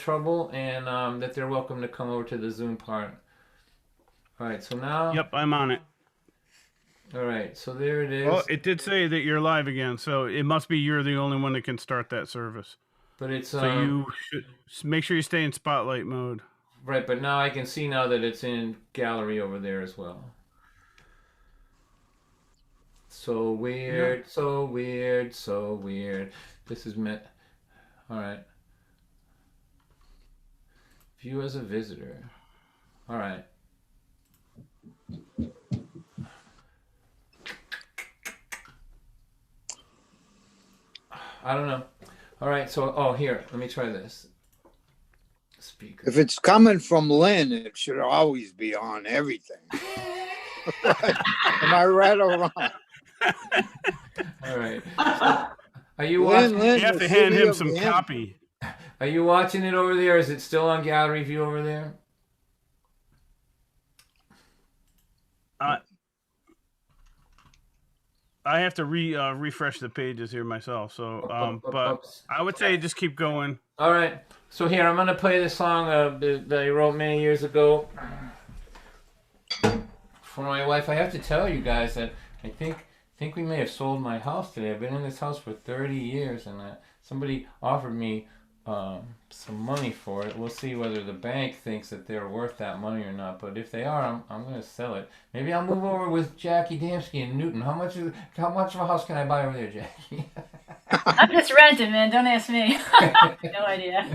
trouble, and that they're welcome to come over to the Zoom part. All right, so now. Yep, I'm on it. All right, so there it is. Well, it did say that you're live again, so it must be you're the only one that can start that service. But it's So you should make sure you stay in spotlight mode. right, but now I can see now that it's in gallery over there as well. So weird, so weird, so weird. This is meant. All right. View as a visitor. All right. I don't know. All right, so here, let me try this. Speaker. If it's coming from Lynn, it should always be on everything. Am I right or wrong? All right. So, are you watching? You have to hand him some copy. Are you watching it over there? Is it still on gallery view over there? I have to refresh the pages here myself. So, but I would say just keep going. All right. So here, I'm going to play this song that I wrote many years ago for my wife. I have to tell you guys that I think we may have sold my house today. I've been in this house for 30 years, and somebody offered me some money for it. We'll see whether the bank thinks that they're worth that money or not. But if they are, I'm going to sell it. Maybe I'll move over with Jackie Damsky in Newton. How much of a house can I buy over there, Jackie? I'm just renting, man. Don't ask me. No idea.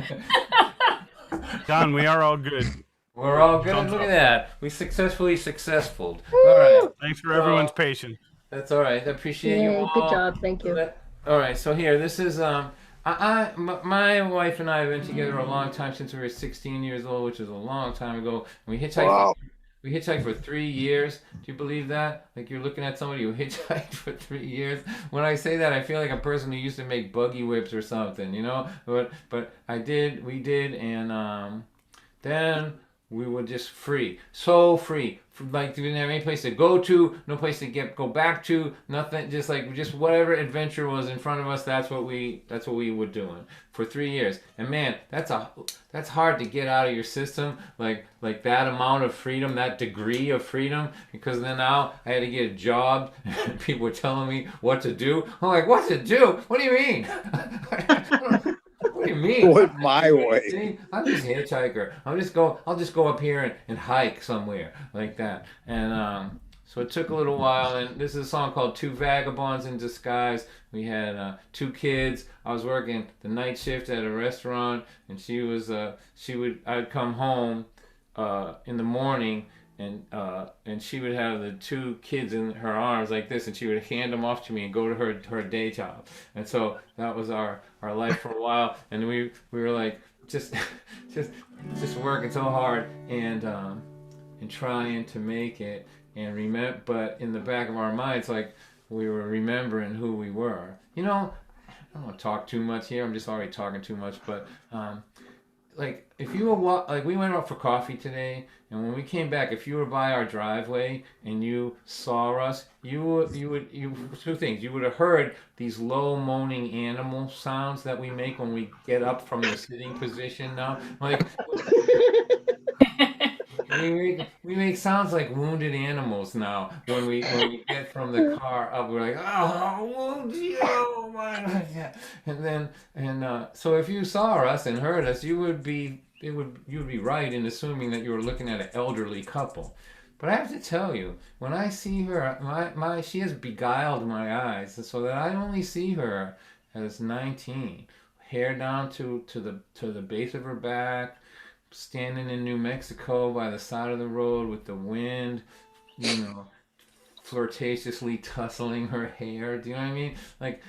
Don, we are all good. We're all good. Look at that. We successful. All right. Thanks for everyone's patience. That's all right. I appreciate you all. Good job. Thank you. All right. So here, this is my wife and I have been together a long time, since we were 16 years old, which is a long time ago. And we hitchhiked. Wow. We hitchhiked for 3 years. Do you believe that? Like, you're looking at somebody who hitchhiked for 3 years. When I say that, I feel like a person who used to make buggy whips or something, you know? But we did, and then we were just free, so free. Like, we didn't have any place to go to, no place to go back to, nothing. Just whatever adventure was in front of us. That's what we were doing for 3 years. And man, that's hard to get out of your system. Like that amount of freedom, that degree of freedom. Because then now I had to get a job. And people were telling me what to do. I'm like, what to do? What do you mean? What do you mean? Do it my way. I'm just a hitchhiker. I'll just go up here and hike somewhere like that. And so it took a little while. And this is a song called "Two Vagabonds in Disguise." We had 2 kids. I was working the night shift at a restaurant, and I'd come home in the morning. And she would have the 2 kids in her arms like this, and she would hand them off to me and go to her day job. And so that was our life for a while. And we were like just working so hard and trying to make it and remember. But in the back of our minds, like, we were remembering who we were. You know, I don't want to talk too much here. I'm just already talking too much, but. Like, if you were like, we went out for coffee today, and when we came back, if you were by our driveway and you saw us, you would 2 things. You would have heard these low moaning animal sounds that we make when we get up from the sitting position now. Like, we make sounds like wounded animals now when we get from the car up. We're like, oh, my God. And so if you saw us and heard us, you would be right in assuming that you were looking at an elderly couple. But I have to tell you, when I see her, she has beguiled my eyes so that I only see her as 19, hair down to the base of her back, standing in New Mexico by the side of the road with the wind, flirtatiously tussling her hair. Do you know what I mean? Like,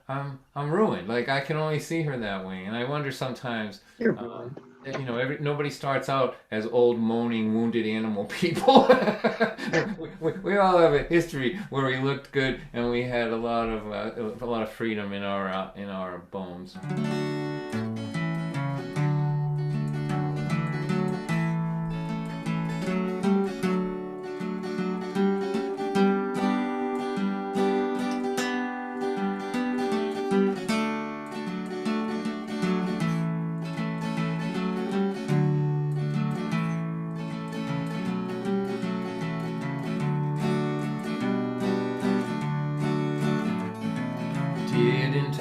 I'm ruined. Like, I can only see her that way, and I wonder sometimes. You're ruined. Nobody starts out as old, moaning, wounded animal people. we all have a history where we looked good and we had a lot of freedom in our bones.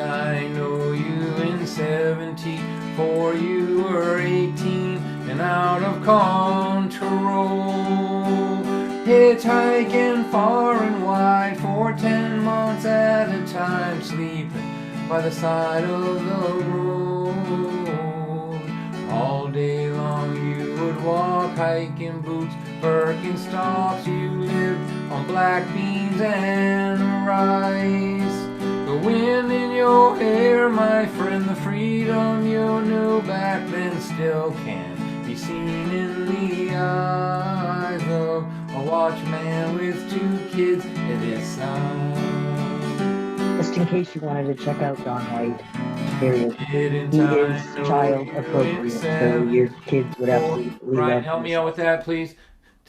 I know you in 74, you were 18 and out of control. Hitchhiking far and wide for 10 months at a time, sleeping by the side of the road. All day long you would walk, hiking boots, Birkenstocks. You lived on black beans and rice. The wind in your hair, my friend, the freedom you knew back then still can be seen in the eyes of a watchman with 2 kids at his side. Just in case you wanted to check out Don White, period. He is child appropriate, so your kids would absolutely Brian, love help me out with that, please.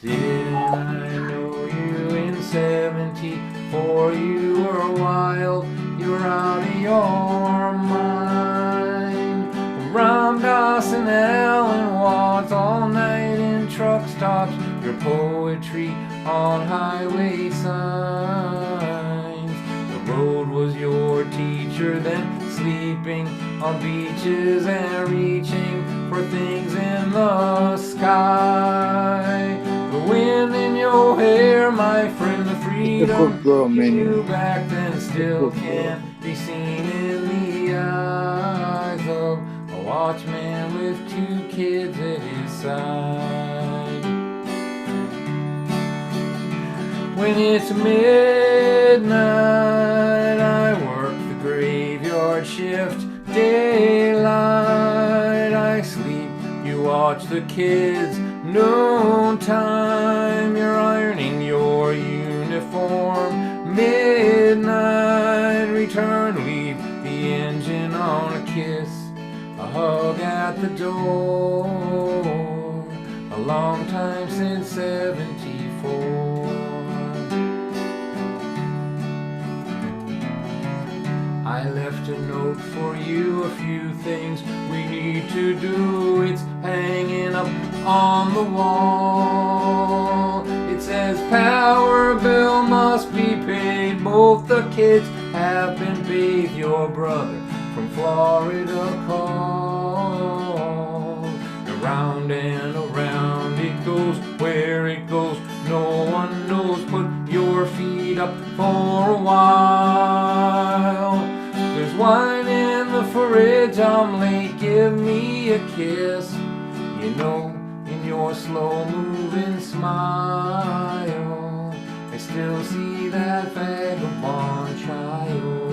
Didn't I know you in 74? You were wild, you were out of your mind. From Ramdas and Allen Watts, all night in truck stops, your poetry on highway signs. The road was your teacher, then sleeping on beaches and reaching for things in the sky. The wind in your hair, my friend, the freedom you knew back then still can't be seen in the eyes of a watchman with 2 kids at his side. When it's midnight, I work the graveyard shift. Daylight, I sleep, you watch the kids. Noon time, you're ironing your uniform. Midnight, return, leave the engine on a kiss. A hug at the door, a long time since 74. I left a note for you, a few things we need to do. It's hanging up on the wall. It says power bill must be paid. Both the kids have been bathed. Your brother from Florida called. Around and around it goes, where it goes no one knows. Put your feet up for a while. There's wine in the fridge, I'm late, give me a kiss. You know, in your slow-moving smile, I still see that vagabond child.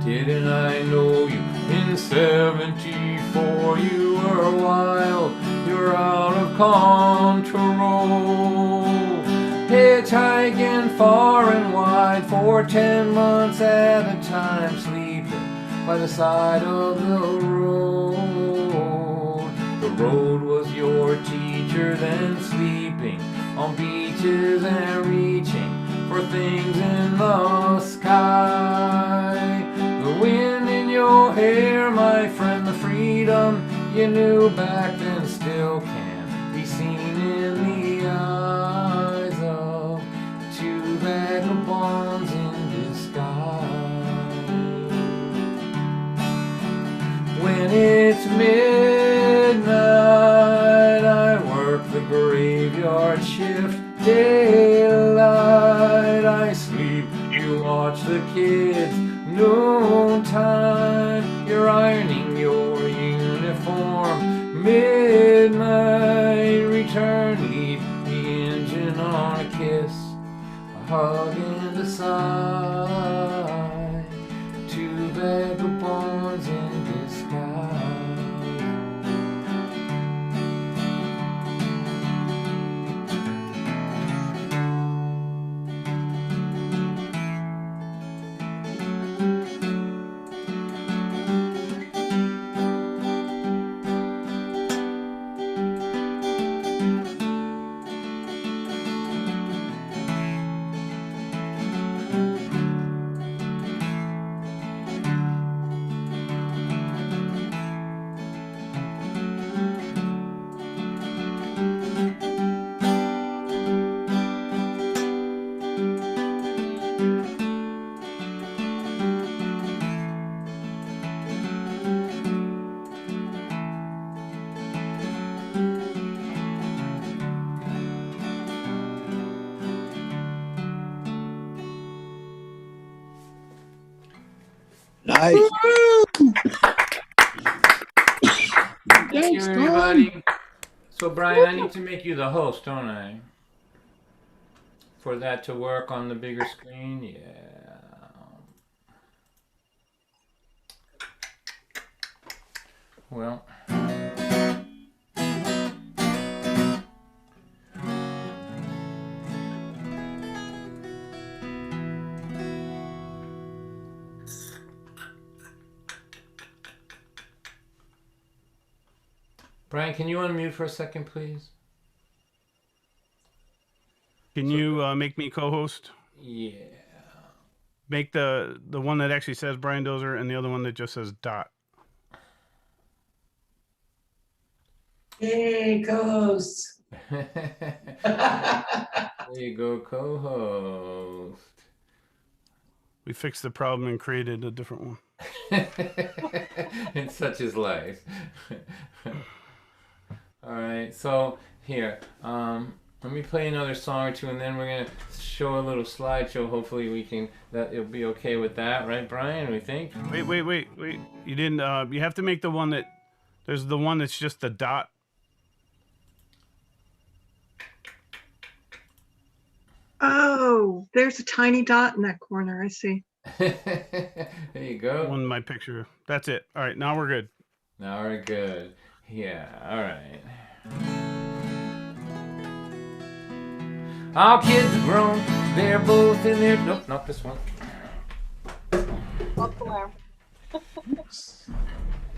Didn't I know you in 74? You were wild, you're out of control. Hitchhiking far and wide for 10 months at a time, sleeping by the side of the road. The road was your teacher, then sleeping on beaches and reaching for things in the sky. The wind in your hair, my friend, the freedom you knew back then still can be seen in the eyes of 2 vagabonds in disguise. When it's midnight, I work the graveyard shift. Daylight, I sleep, you watch the kids. Noon time, you're ironing your uniform. Midnight, return, leave the engine on a kiss. A hug and a sigh, 2 vagabonds in disguise. Nice. Thank you, everybody. So, Brian, I need to make you the host, don't I? For that to work on the bigger screen? Yeah. Well. Brian, can you unmute for a second, please? Can you make me co-host? Yeah. Make the one that actually says Brian Dozer and the other one that just says Dot. Yay, co-host. There you go, co-host. We fixed the problem and created a different one. And such is life. All right, so here, let me play another song or two, and then we're gonna show a little slideshow. Hopefully, it'll be okay with that, right, Brian? We think. Wait. You didn't. You have to make the one that. There's the one that's just the dot. Oh, there's a tiny dot in that corner. I see. There you go. One in my picture. That's it. All right, now we're good. Now we're good. Yeah, all right. Our kids are grown. They're both in their... Nope, not this one.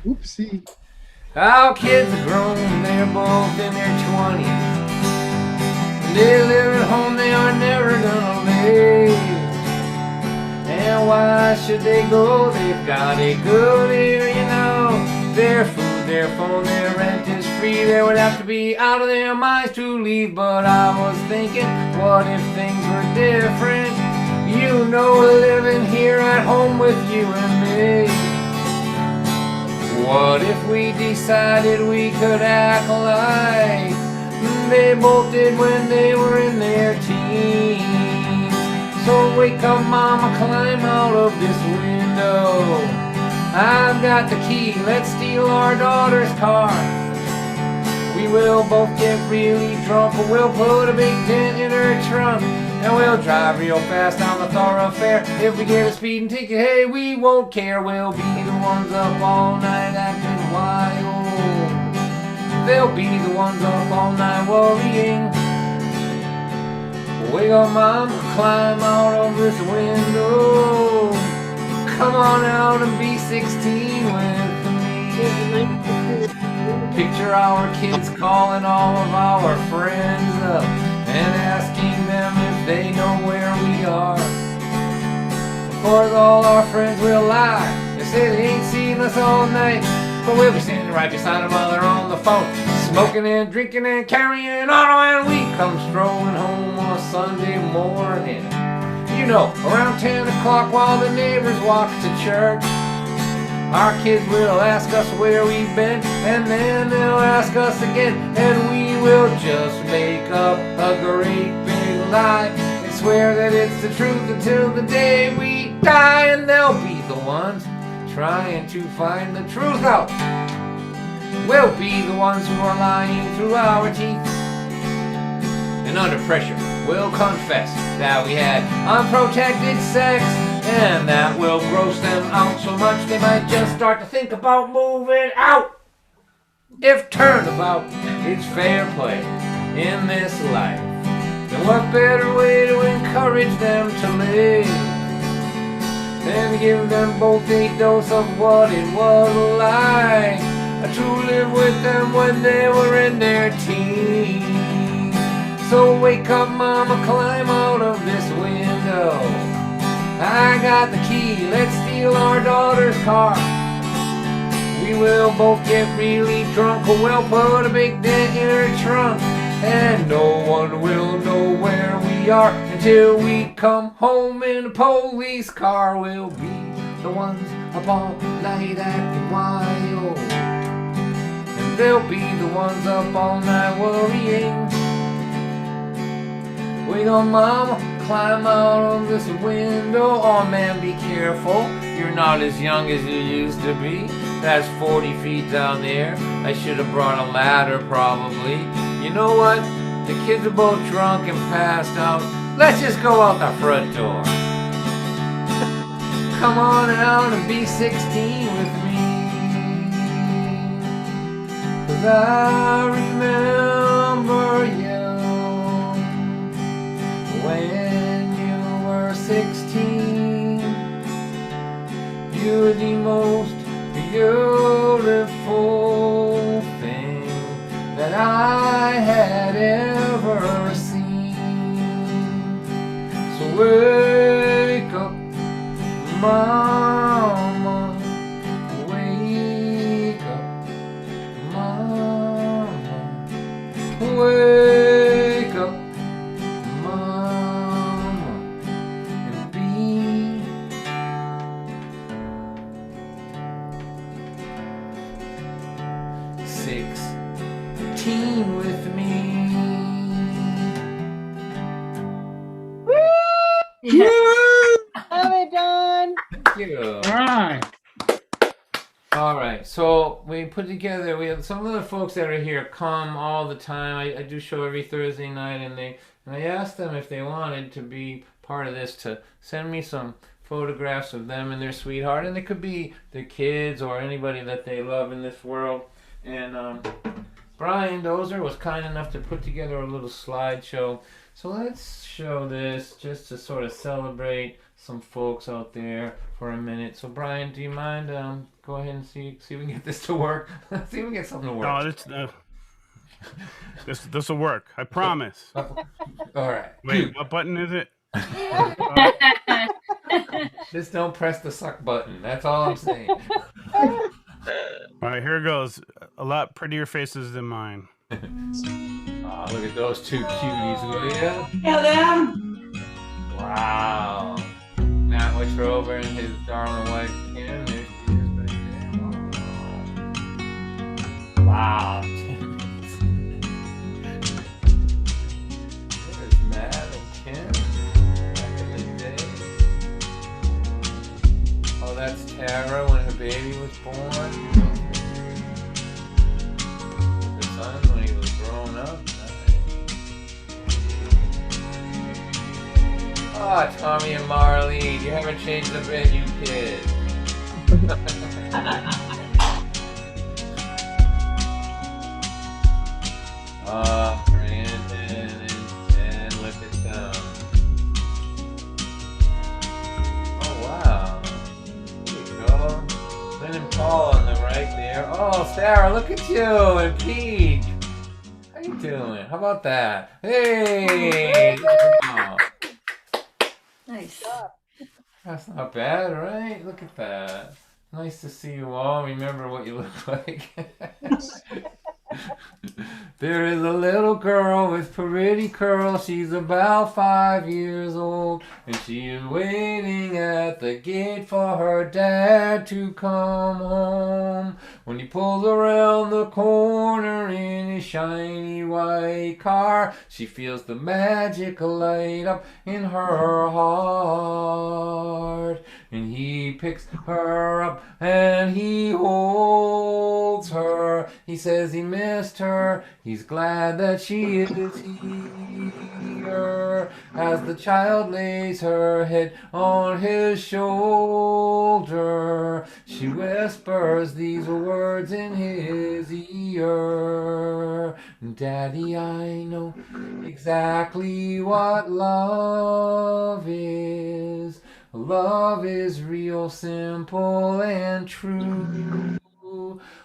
Oopsie. Our kids are grown. They're both in their 20s. They live at home. They are never gonna leave. And why should they go? They've got it good here, you know. Their food, their phone, their rent is free. They would have to be out of their minds to leave. But I was thinking, what if things were different? You know, living here at home with you and me. What if we decided we could act like they both did when they were in their teens? So wake up, mama, climb out of this window. I've got the key, let's steal our daughter's car. We will both get really drunk, but we'll put a big dent in her trunk. And we'll drive real fast down the thoroughfare. If we get a speeding ticket, hey, we won't care. We'll be the ones up all night acting wild. They'll be the ones up all night worrying. Wake up, mama, climb out of this window. Come on out and be 16 with me. Picture our kids calling all of our friends up and asking them if they know where we are. Of course, all our friends will lie. They say they ain't seen us all night, but we'll be standing right beside our mother on the phone, smoking and drinking and carrying on, and we come strolling home on a Sunday morning. You know, around 10 o'clock while the neighbors walk to church. Our kids will ask us where we've been, and then they'll ask us again, and we will just make up a great big lie and swear that it's the truth until the day we die. And they'll be the ones trying to find the truth out. We'll be the ones who are lying through our teeth. And under pressure, we'll confess that we had unprotected sex, and that will gross them out so much they might just start to think about moving out. If turnabout is fair play in this life, then what better way to encourage them to live than to give them both a dose of what it was like to live with them when they were in their teens. So wake up, mama, climb out of this window. I got the key, let's steal our daughter's car. We will both get really drunk, or we'll put a big dent in her trunk, and no one will know where we are until we come home in a police car. We'll be the ones up all night acting wild, and they'll be the ones up all night worrying. Wait on, mama, climb out of this window. Oh man, be careful, you're not as young as you used to be. That's 40 feet down there. I should have brought a ladder probably. You know what? The kids are both drunk and passed out. Let's just go out the front door. Come on out and be 16 with me. 'Cause I remember you when you were 16. You're the most beautiful thing that I had ever seen. So wake up, Mama, wake up, Mama, wake up, Mama, and be 16 with me. Have it done. Thank you. Right. All right, so we put together, we have some of the folks that are here come all the time. I do show every Thursday night, and I asked them if they wanted to be part of this, to send me some photographs of them and their sweetheart, and it could be their kids or anybody that they love in this world. And Brian Dozer was kind enough to put together a little slideshow. So let's show this just to sort of celebrate some folks out there for a minute. So Brian, do you mind go ahead and see if we can get this to work? See if we can get something to work. No, this will work. I promise. All right. Wait, what button is it? Just don't press the suck button. That's all I'm saying. All right, here goes. A lot prettier faces than mine. Oh, look at those two cuties, will ya? Yeah, them. Wow. Matt Wittrover and his darling wife Kim. There's Jesus right there. Wow. There's Matt and Kim back in the day. Oh, that's Tara when her baby was born. Her son when he was grown up. Ah, Tommy and Marlene, you haven't changed a bit, you kids. Brandon and look at them. Oh, wow. There you go. Lynn and Paul on the right there. Oh, Sarah, look at you and Pete. How you doing? How about that? Hey! Oh. Nice. That's not bad, right? Look at that. Nice to see you all. Remember what you look like. There is a little girl with pretty curls. She's about 5 years old, and she is waiting at the gate for her dad to come home. When he pulls around the corner in his shiny white car, she feels the magic light up in her heart. And he picks her up and he holds her. He says he missed her. He's glad that she is here. As the child lays her head on his shoulder, she whispers these words in his ear. Daddy, I know exactly what love is. Love is real, simple, and true.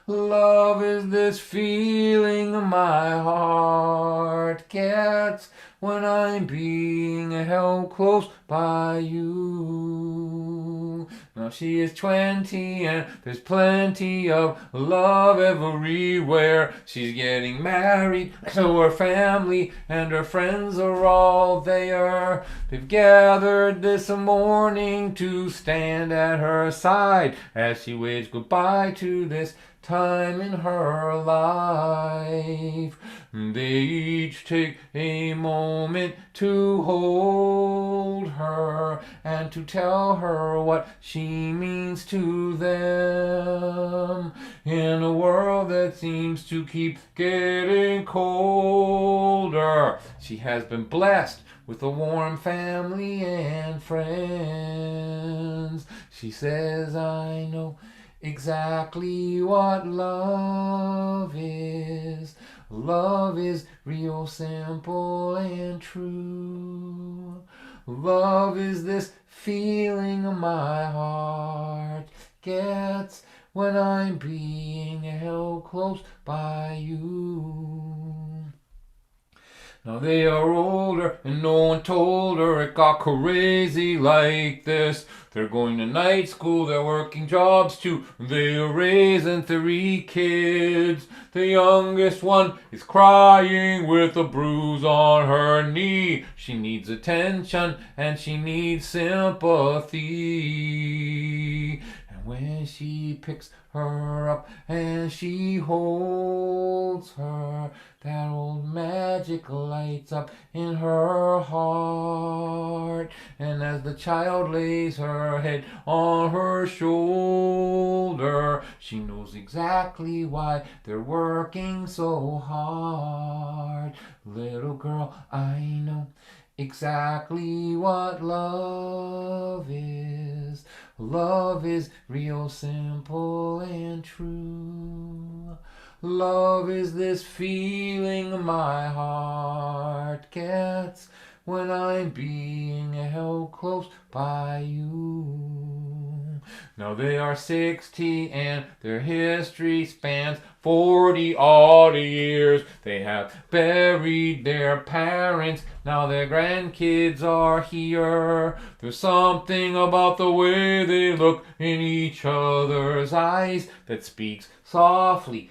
Love is this feeling my heart gets when I'm being held close by you. Now she is 20 and there's plenty of love everywhere. She's getting married to her family and her friends are all there. They've gathered this morning to stand at her side as she waves goodbye to this time in her life. They each take a moment to hold her and to tell her what she means to them. In a world that seems to keep getting colder, she has been blessed with a warm family and friends. She says, I know exactly what love is. Love is real simple and true. Love is this feeling my heart gets when I'm being held close by you. Now they are older and no one told her it got crazy like this. They're going to night school, they're working jobs too. They are raising 3 kids. The youngest one is crying with a bruise on her knee. She needs attention and she needs sympathy. And when she picks her up and she holds her, that old magic lights up in her heart. And as the child lays her head on her shoulder, she knows exactly why they're working so hard. Little girl, I know exactly what love is. Love is real simple and true. Love is this feeling my heart gets when I'm being held close by you. Now they are 60 and their history spans 40 odd years. They have buried their parents, now their grandkids are here. There's something about the way they look in each other's eyes that speaks softly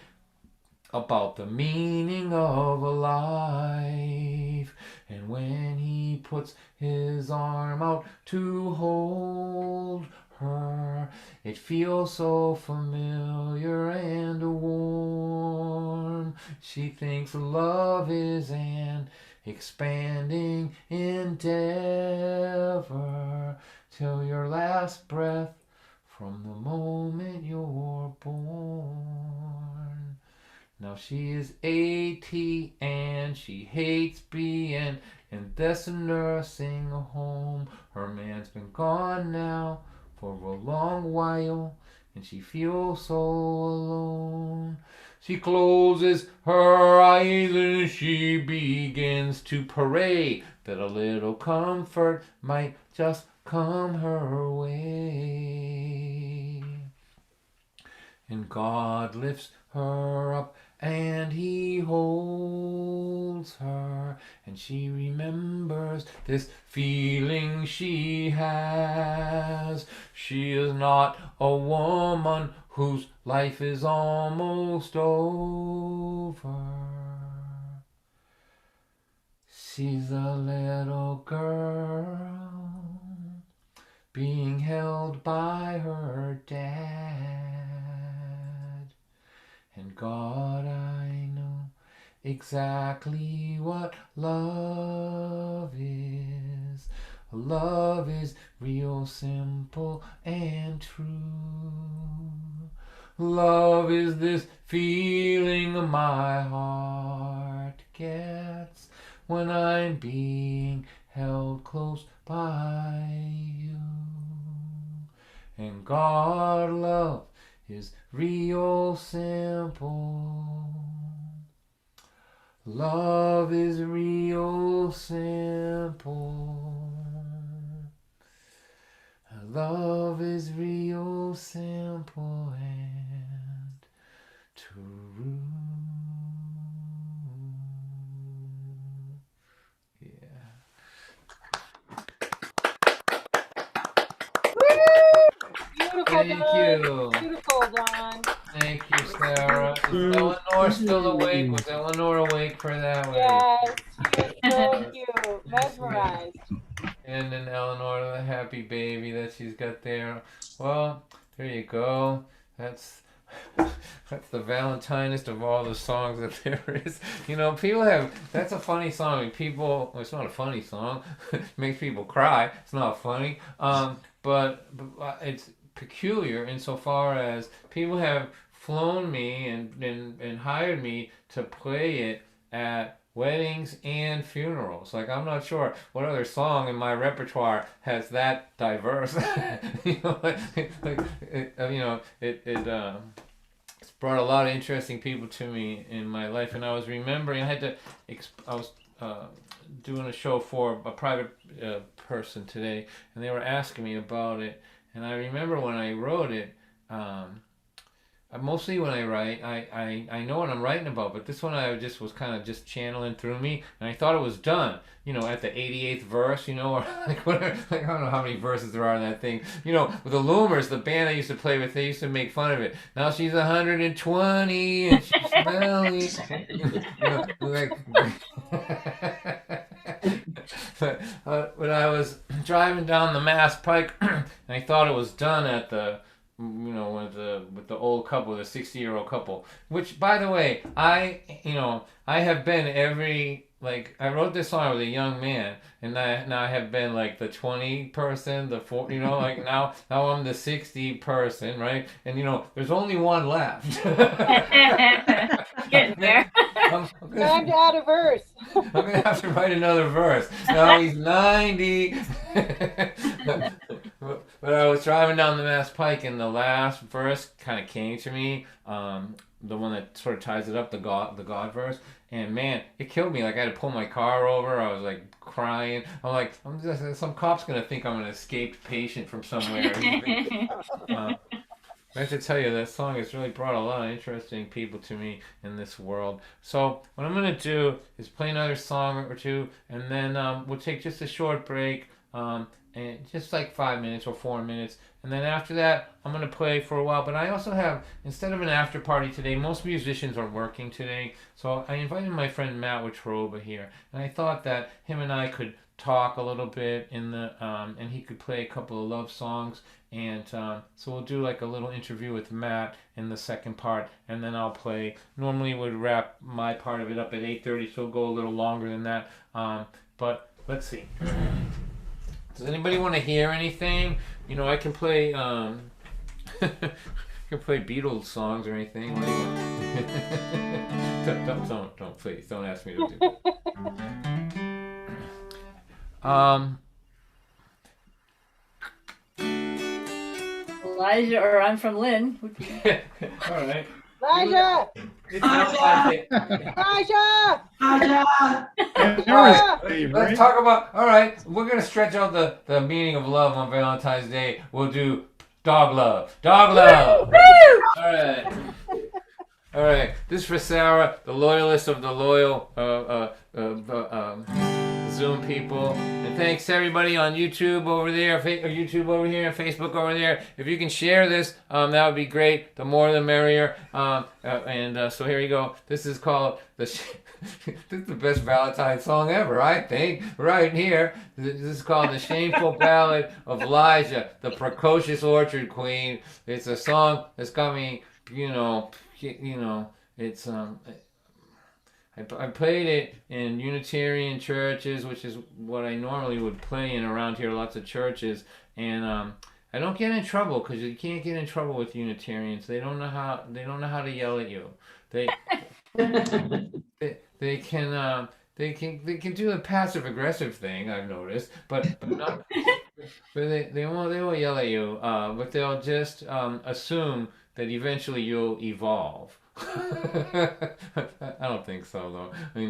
about the meaning of a life. And when he puts his arm out to hold her, it feels so familiar and warm. She thinks love is an expanding endeavor till your last breath from the moment you're born. Now she is 80 and she hates being in this nursing home. Her man's been gone now for a long while and she feels so alone. She closes her eyes and she begins to pray that a little comfort might just come her way. And God lifts her up and he holds her, and she remembers this feeling she has. She is not a woman whose life is almost over. She's a little girl being held by her dad. And God, I know exactly what love is. Love is real simple and true. Love is this feeling my heart gets when I'm being held close by you. And God, love is real simple. Love is real simple. Love is real simple and true. Yeah. Beautiful, Thank Don. you. Beautiful, Don. Thank you, Sarah. Is Eleanor still awake? Was Eleanor awake for that? Yes, she is so cute. Mesmerized. And then Eleanor, the happy baby that she's got there. Well, there you go. That's That's the Valentinest of all the songs that there is. You know, people have. That's a funny song. I mean, people. Well, it's not a funny song. It makes people cry. It's not funny. But it's peculiar insofar as people have flown me and hired me to play it at weddings and funerals. Like, I'm not sure what other song in my repertoire has that diverse. You know, it's brought a lot of interesting people to me in my life. And I was remembering, I was doing a show for a private person today, and they were asking me about it. And I remember when I wrote it, mostly when I write, I know what I'm writing about, but this one I just was kind of just channeling through me, and I thought it was done, you know, at the 88th verse, you know, or like whatever, like I don't know how many verses there are in that thing, you know. With the Loomers, the band I used to play with, they used to make fun of it. Now she's 120 and she's smelly, you know, like. But when I was driving down the Mass Pike, and I thought it was done at the, you know, with the old couple, the 60-year-old couple. Which, by the way, I have been I wrote this song. I was a young man, and now I have been like the 20 person, the 40, you know, like now I'm the 60 person, right? And you know, there's only one left. Getting there. Time to add a verse. I'm gonna have to write another verse. Now he's 90. But I was driving down the Mass Pike, and the last verse kind of came to me. The one that sort of ties it up, the God verse. And man, it killed me. Like, I had to pull my car over. I was like crying. I'm like, some cop's gonna think I'm an escaped patient from somewhere. I have to tell you, that song has really brought a lot of interesting people to me in this world. So what I'm going to do is play another song or two, and then we'll take just a short break, and just like 5 minutes or 4 minutes. And then after that, I'm going to play for a while. But I also have, instead of an after party today, most musicians are working today. So I invited my friend Matt Wachroba here. And I thought that him and I could talk a little bit and he could play a couple of love songs. And so we'll do like a little interview with Matt in the second part, and then I'll play. Normally would wrap my part of it up at 8:30, so we'll go a little longer than that. But let's see. Does anybody want to hear anything? You know, I can play can play Beatles songs or anything. Don't please don't ask me to do that. Elijah, or I'm from Lynn. All right. Elijah! Elijah! Let's talk about. All right, we're gonna stretch out the meaning of love on Valentine's Day. We'll do dog love. Dog love. All right. This is for Sarah, the loyalist of the loyal Zoom people. And thanks to everybody on YouTube over there, YouTube over here, and Facebook over there. If you can share this, that would be great. The more the merrier. So here you go. This is called this is the best Valentine song ever, I think. Right here. This is called The Shameful Ballad of Elijah, the Precocious Orchard Queen. It's a song that's got me, it's I played it in Unitarian churches, which is what I normally would play in around here, lots of churches, and I don't get in trouble because you can't get in trouble with Unitarians. They don't know how to yell at you. They can do the passive aggressive thing, I've noticed, but they won't yell at you. But they'll just assume that eventually you'll evolve. I don't think so, though. But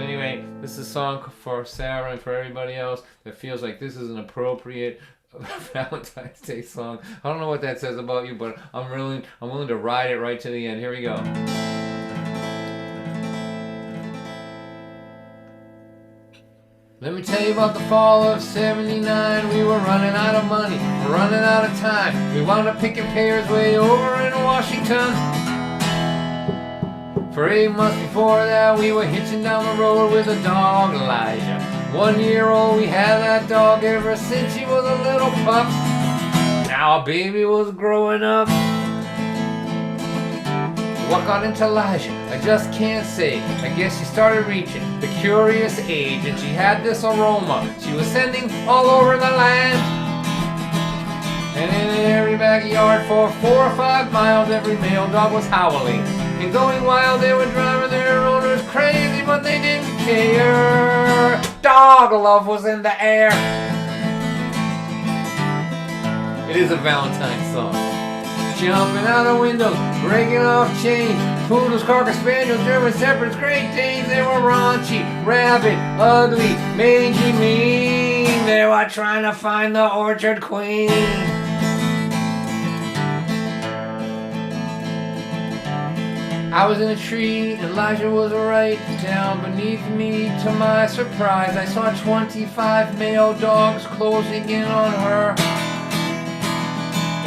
anyway, this is a song for Sarah and for everybody else that feels like this is an appropriate Valentine's Day song. I don't know what that says about you, but I'm willing to ride it right to the end. Here we go. Let me tell you about the fall of '79. We were running out of money, running out of time. We wound up picking pears way over in Washington. For 8 months before that, we were hitching down the road with a dog, Elijah. 1 year old, we had that dog ever since he was a little pup. Now our baby was growing up. What got into Elijah? I just can't say. I guess she started reaching the curious age, and she had this aroma she was sending all over the land. And in every backyard for 4 or 5 miles, every male dog was howling and going wild. They were driving their owners crazy, but they didn't care. Dog love was in the air. It is a Valentine's song. Jumping out of windows, breaking off chains, poodles, cocker spaniels, German shepherds, Great Danes. They were raunchy, rabid, ugly, mangy, mean. They were trying to find the orchard queen. I was in a tree, and Elijah was right down beneath me. To my surprise, I saw 25 male dogs closing in on her.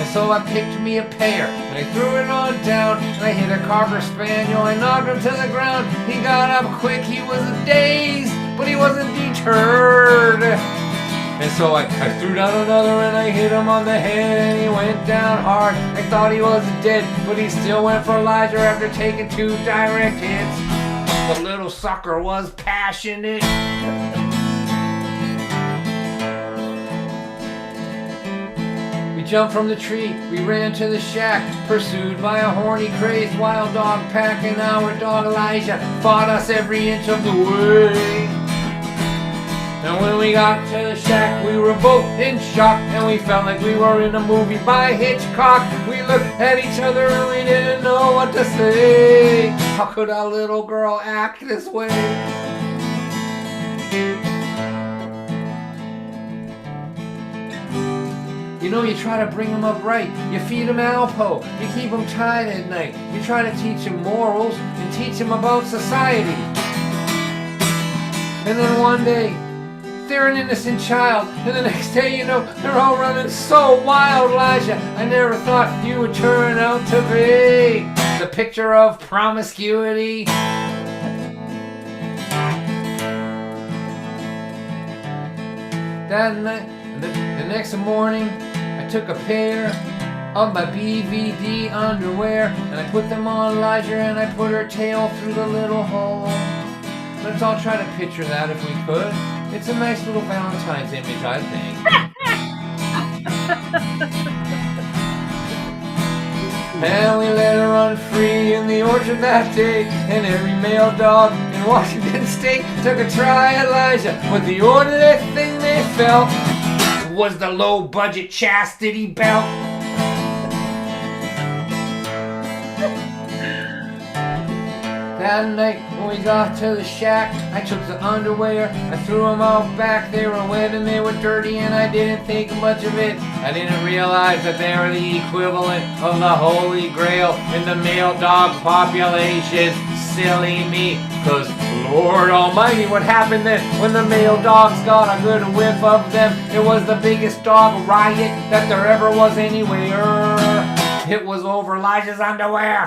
And so I picked me a pair, and I threw it on down, and I hit a cocker spaniel. I knocked him to the ground. He got up quick. He was dazed, but he wasn't deterred. And so I threw down another, and I hit him on the head, and he went down hard. I thought he was dead, but he still went for Elijah after taking 2 direct hits. The little sucker was passionate. We jumped from the tree, we ran to the shack, pursued by a horny, crazed wild dog pack, and our dog Elijah fought us every inch of the way. And when we got to the shack, we were both in shock, and we felt like we were in a movie by Hitchcock. We looked at each other and we didn't know what to say. How could a little girl act this way? You know, you try to bring him up right. You feed him Alpo. You keep him tied at night. You try to teach him morals and teach him about society. And then one day, they're an innocent child, and the next day, you know, they're all running so wild, Elijah. I never thought you would turn out to be the picture of promiscuity. That night, the next morning, I took a pair of my BVD underwear, and I put them on Elijah, and I put her tail through the little hole. Let's all try to picture that if we could. It's a nice little Valentine's image, I think. And we let her run free in the orchard that day, and every male dog in Washington State took a try at Elijah. But the only thing they felt was the low-budget chastity belt. That night when we got to the shack, I took the underwear, I threw them out back. They were wet and they were dirty, and I didn't think much of it. I didn't realize that they were the equivalent of the Holy Grail in the male dog population. Silly me, cause Lord Almighty, what happened then when the male dogs got a good whiff of them? It was the biggest dog riot that there ever was anywhere. It was over Elijah's underwear.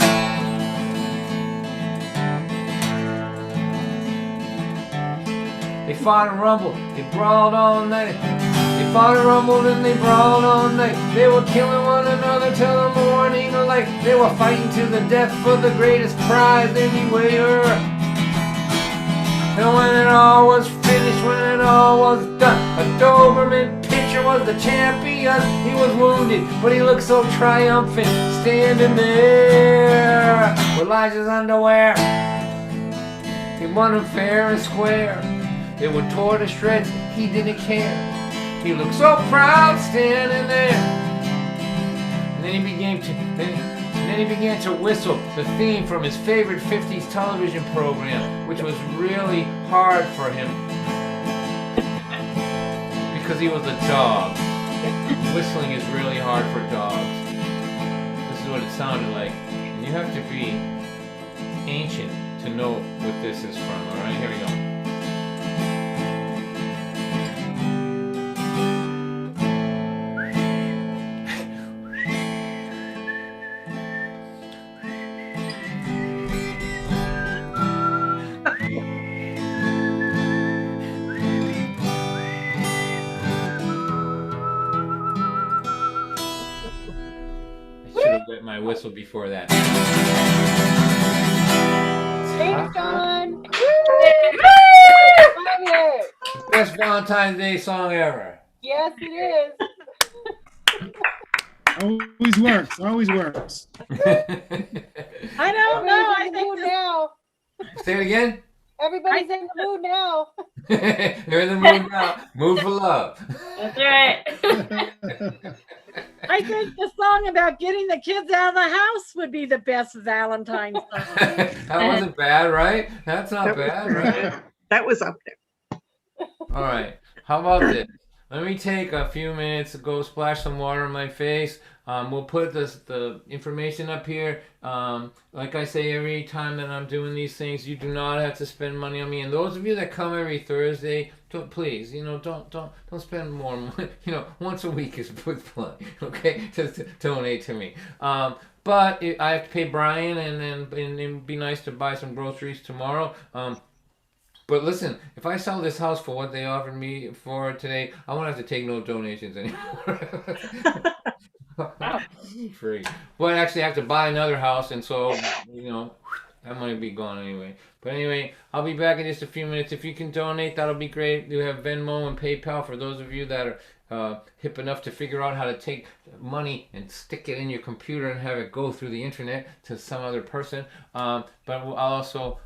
They fought and rumbled, they brawled all night. They fought and rumbled and they brawled all night. They were killing one another till the morning light. They were fighting to the death for the greatest prize anywhere. And when it all was finished, when it all was done, a Doberman pitcher was the champion. He was wounded, but he looked so triumphant, standing there with Elijah's underwear. He won him fair and square. They were tore to shreds, he didn't care. He looked so proud standing there. And then he began to whistle the theme from his favorite 50s television program, which was really hard for him because he was a dog. Whistling is really hard for dogs. This is what it sounded like. And you have to be ancient to know what this is from. Alright, here we go. I should have wet my whistle before that. Thanks, John. Love it. Best Valentine's Day song ever. Yes, it is. Always works. Always works. I don't know. I Everybody's in the think mood now. Say it again. Everybody's in the mood now. They're in the mood now. Mood for love. That's right. I think the song about getting the kids out of the house would be the best Valentine's song. That wasn't bad, right? That's not That was bad, pretty right? good. That was up there. All right. How about this? Let me take a few minutes to go splash some water on my face. We'll put the information up here. Like I say every time that I'm doing these things, you do not have to spend money on me. And those of you that come every Thursday, please, don't spend more money. Once a week is plenty. Okay, just donate to me. But I have to pay Brian, and it'd be nice to buy some groceries tomorrow. But listen, if I sell this house for what they offered me for today, I won't have to take no donations anymore. Free. But actually, I have to buy another house, and so, that might be gone anyway. But anyway, I'll be back in just a few minutes. If you can donate, that'll be great. You have Venmo and PayPal for those of you that are hip enough to figure out how to take money and stick it in your computer and have it go through the internet to some other person. But I'll also,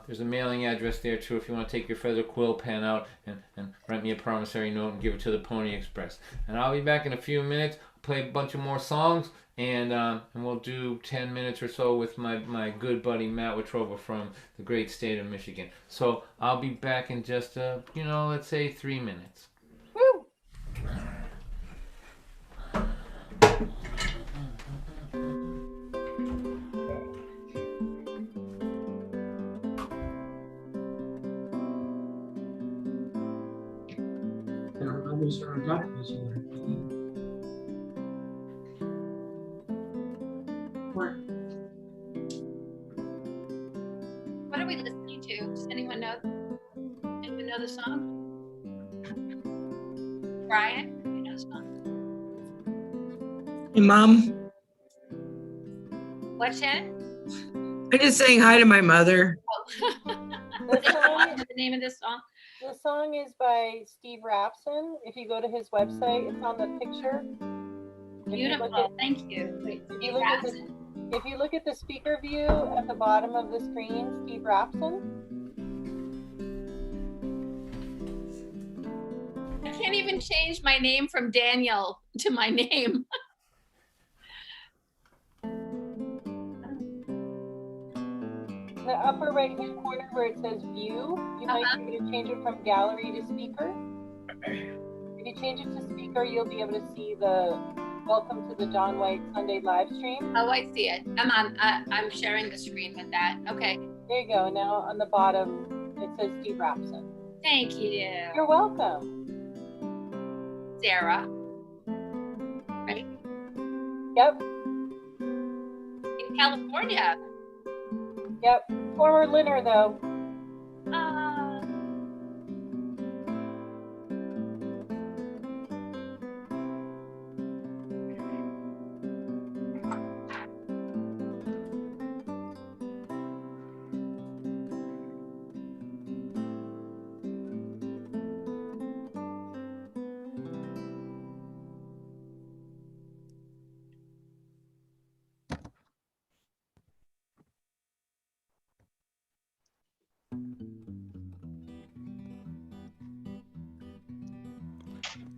there's a mailing address there too if you want to take your feather quill pen out and write me a promissory note and give it to the Pony Express. And I'll be back in a few minutes, play a bunch of more songs, and we'll do 10 minutes or so with my good buddy Matt Watrova from the great state of Michigan. So I'll be back in just, let's say 3 minutes. Woo! What are we listening to? Does anyone know? Anyone know the song? Brian, you know the song? Hey, Mom. What's that? I'm just saying hi to my mother. The name of this song? The song is by Steve Rapson. If you go to his website, it's on the picture. Beautiful. Thank you. Wait, If you look at the speaker view at the bottom of the screen, Steve Rapson. I can't even change my name from Daniel to my name. The upper right hand corner where it says view, you might be able to change it from gallery to speaker. If you change it to speaker, you'll be able to see the welcome to the John White Sunday live stream. Oh, I see it. I'm sharing the screen with that. Okay. There you go. Now on the bottom, it says Steve Rapson. Thank you. You're welcome. Sarah. Right? Yep. In California. Yep. Former Linner though.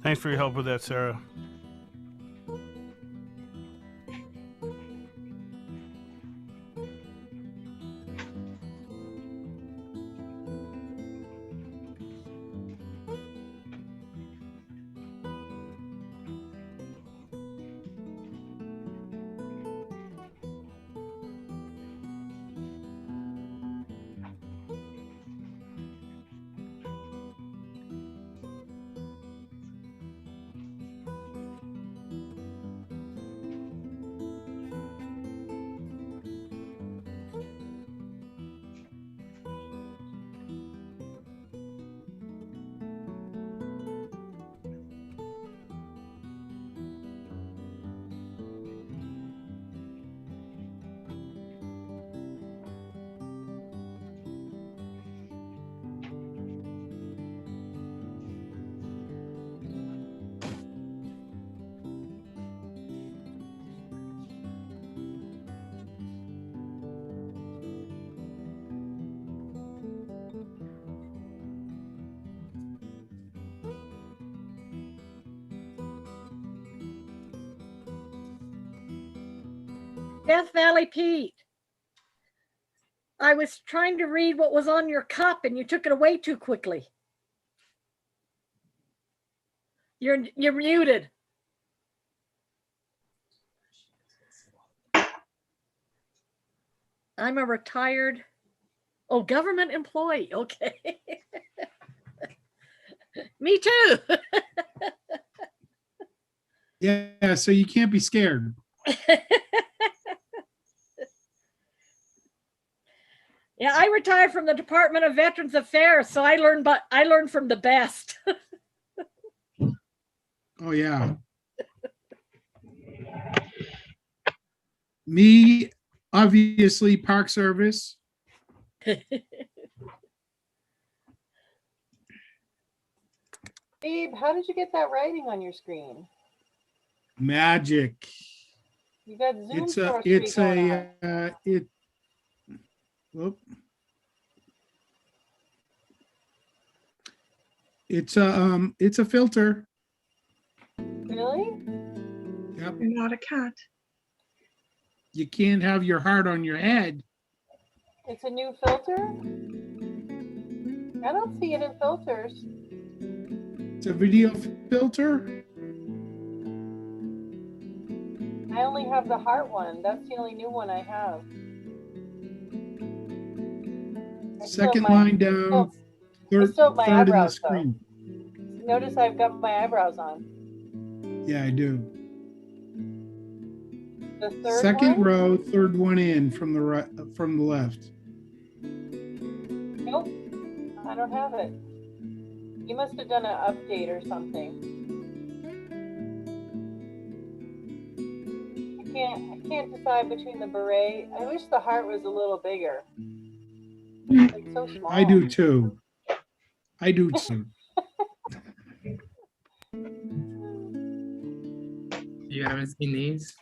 Thanks for your help with that, Sarah. Death Valley Pete. I was trying to read what was on your cup and you took it away too quickly. You're muted. I'm a retired government employee. Okay. Me too. Yeah, so you can't be scared. Yeah, I retired from the Department of Veterans Affairs, so I learned from the best. Oh yeah. Me, obviously, Park Service. Abe, how did you get that writing on your screen? Magic. You got Zoom It's sorcery going on. Whoop. It's a filter. Really? Yep. You're not a cat. You can't have your heart on your head. It's a new filter? I don't see it in filters. It's a video filter. I only have the heart one. That's the only new one I have. Second line down, third in the screen. Notice I've got my eyebrows on. Yeah, I do. The third Second one? row, third one in from the right, from the left. Nope, I don't have it. You must have done an update or something. I can't decide between the beret. I wish the heart was a little bigger. It's so small. I do too. I do too. You haven't seen these?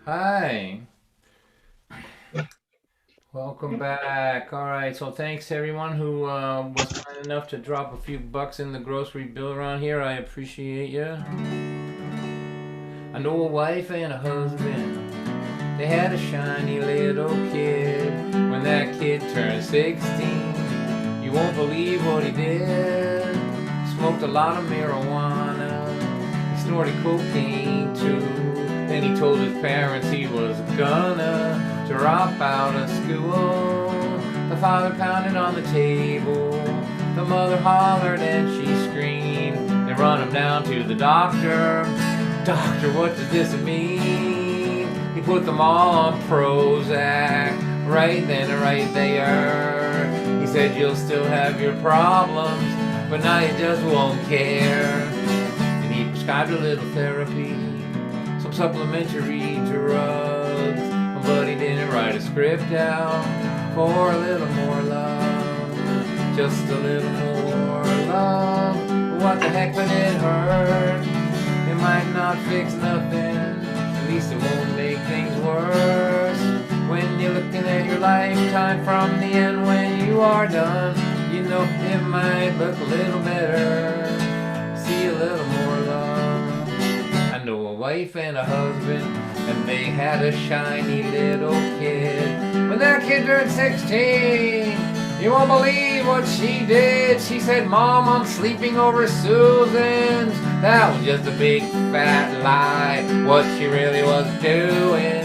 Hi. Welcome back. All right, so thanks everyone who was kind enough to drop a few bucks in the grocery bill around here. I appreciate you. I know a wife and a husband. They had a shiny little kid. When that kid turned 16, you won't believe what he did. Smoked a lot of marijuana. He snorted cocaine too. Then he told his parents he was gonna drop out of school. The father pounded on the table. The mother hollered and she screamed. They run him down to the doctor. Doctor, what does this mean? He put them all on Prozac. Right then and right there. He said you'll still have your problems, but now you just won't care. And he prescribed a little therapy, some supplementary drugs, but he didn't write a script down for a little more love, just a little more love. What the heck, but it hurt. It might not fix nothing, at least it won't make things worse. When you're looking at your lifetime from the end, when you are done, you know it might look a little better. See a little more love. I know wife and a husband, and they had a shiny little kid. When that kid turned 16, you won't believe what she did. She said, Mom, I'm sleeping over Susan's. That was just a big fat lie. What she really was doing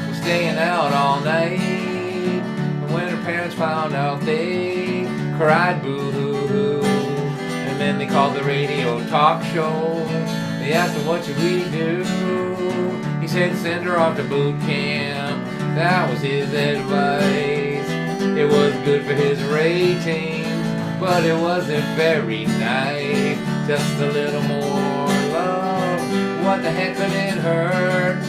was staying out all night. And when her parents found out, they cried boo-hoo-hoo. And then they called the radio talk show. They asked him, what should we do? He said, send her off to boot camp. That was his advice. It was good for his ratings, but it wasn't very nice. Just a little more love. What the heck could it hurt?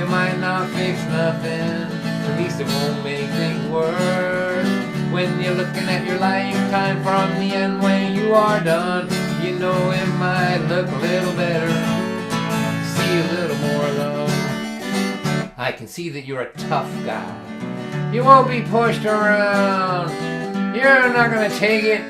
It might not fix nothing. At least it won't make things worse. When you're looking at your lifetime from the end when you are done, you know it might look a little better. See a little more love. I can see that you're a tough guy. You won't be pushed around. You're not gonna take it.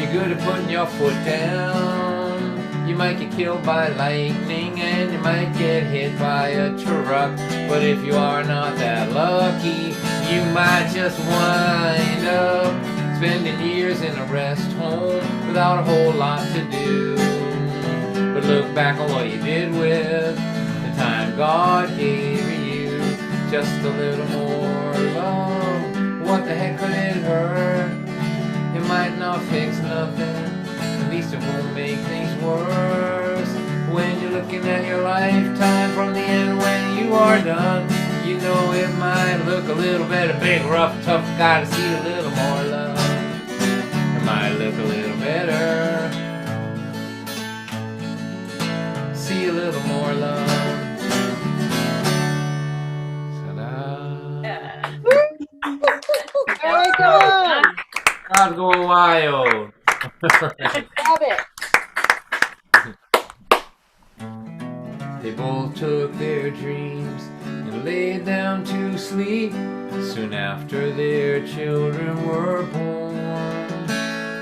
You're good at putting your foot down. You might get killed by lightning and you might get hit by a truck. But if you are not that lucky, you might just wind up spending years in a rest home without a whole lot to do. But look back on what you did with the time God gave you. Just a little more love. What the heck could it hurt? It might not fix nothing. At least it won't make things worse. When you're looking at your lifetime from the end when you are done, you know it might look a little better. Big, rough, tough guy to see a little more love. It might look a little better. See a little more love. Very good. Crowd go wild. Love it. They both took their dreams and laid down to sleep soon after their children were born.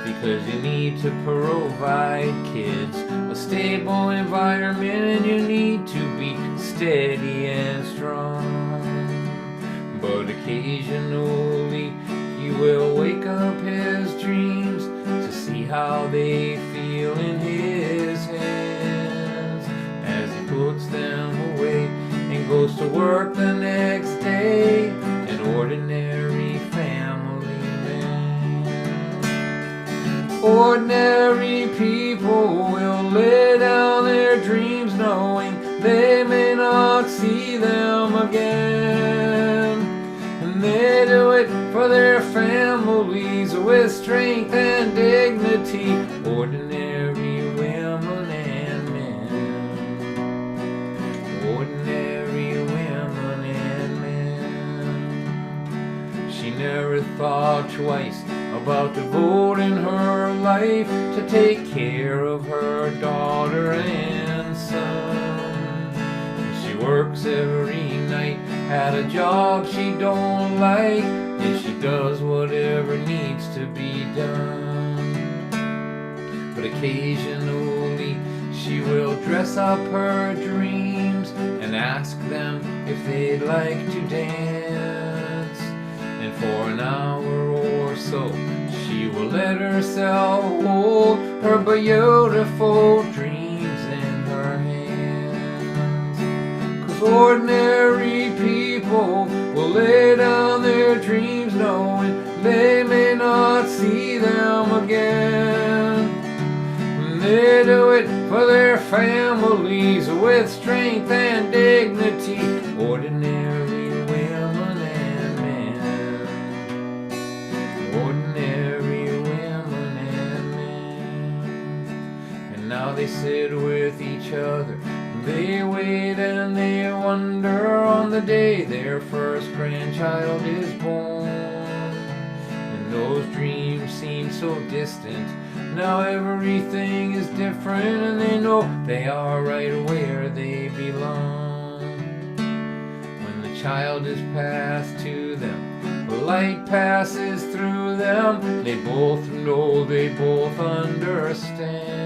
Because you need to provide kids a stable environment and you need to be steady and strong. But occasionally he will wake up his dreams to see how they feel in his hands as he puts them away and goes to work the next day, an ordinary family man. Ordinary people will lay down their dreams knowing they may not see them again. And they do it for their families with strength and dignity. Ordinary women and men. Ordinary women and men. She never thought twice about devoting her life to take care of her daughter and son. She works every night at a job she don't like, and she does whatever needs to be done. But occasionally she will dress up her dreams and ask them if they'd like to dance. And for an hour or so she will let herself hold her beautiful dreams in her hands. 'Cause ordinary people will lay down their dreams knowing they may not see them again. And they do it for their families with strength and dignity. Ordinary women and men. Ordinary women and men. And now they sit with each other. They wait and they wonder on the day their first grandchild is born. And those dreams seem so distant. Now everything is different and they know they are right where they belong. When the child is passed to them, the light passes through them. They both know, they both understand.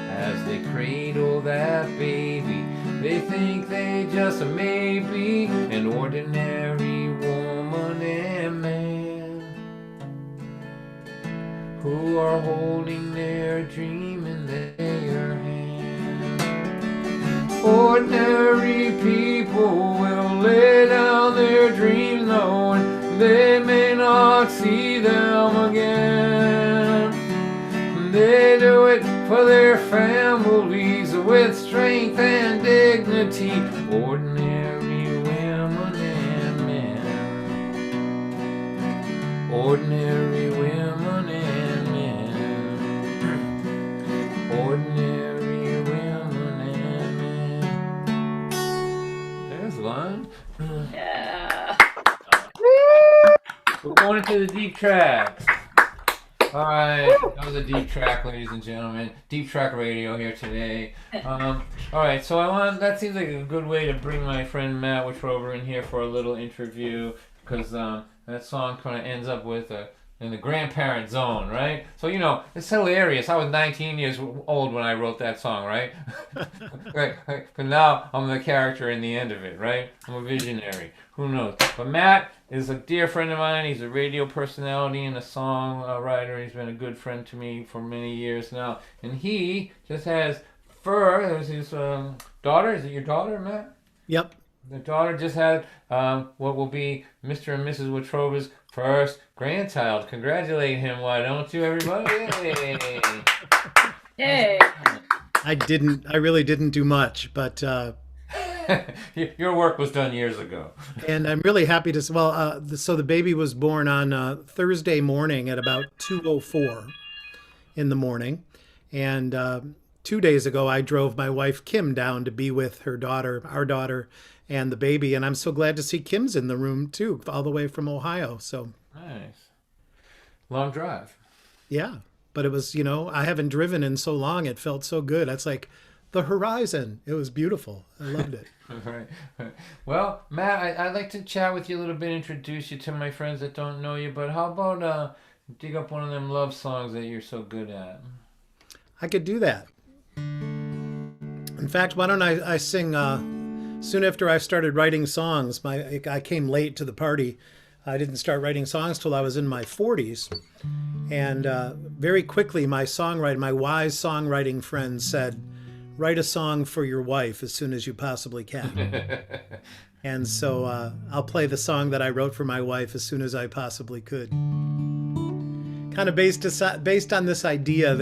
As they cradle that baby. They think they just may be an ordinary woman and man who are holding their dream in their hand. Ordinary people will lay down their dreams knowing they may not see them again. They do it for their families with strength and dignity. Ordinary women and men. Ordinary women and men. Ordinary women and men. There's one. Yeah. We're going into the deep tracks. All right, that was a deep track, ladies and gentlemen. Deep track radio here today. All right, so that seems like a good way to bring my friend Matt Witrover in here for a little interview, because that song kind of ends up with in the grandparent zone, right? So, you know, it's hilarious. I was 19 years old when I wrote that song, right? But now I'm the character in the end of it, right? I'm a visionary. Who knows? But Matt is a dear friend of mine. He's a radio personality and a songwriter. He's been a good friend to me for many years now. And he just has there's his daughter. Is it your daughter, Matt? Yep. The daughter just had what will be Mr. and Mrs. Witrover's first grandchild. Congratulate him, why don't you, everybody? Yay! Yay! I really didn't do much, but your work was done years ago. And I'm really happy to. Well, so the baby was born on Thursday morning at about 2:04 in the morning, and 2 days ago I drove my wife Kim down to be with her daughter, our daughter, and the baby, and I'm so glad to see Kim's in the room too, all the way from Ohio. So nice, long drive. Yeah, but it was, I haven't driven in so long. It felt so good. That's like the horizon. It was beautiful. I loved it. Right. Well, Matt, I'd like to chat with you a little bit, introduce you to my friends that don't know you. But how about dig up one of them love songs that you're so good at? I could do that. In fact, why don't I sing? Soon after I started writing songs, I came late to the party. I didn't start writing songs till I was in my 40s. And very quickly, my wise songwriting friend said, write a song for your wife as soon as you possibly can. And so I'll play the song that I wrote for my wife as soon as I possibly could. Kind of based on this idea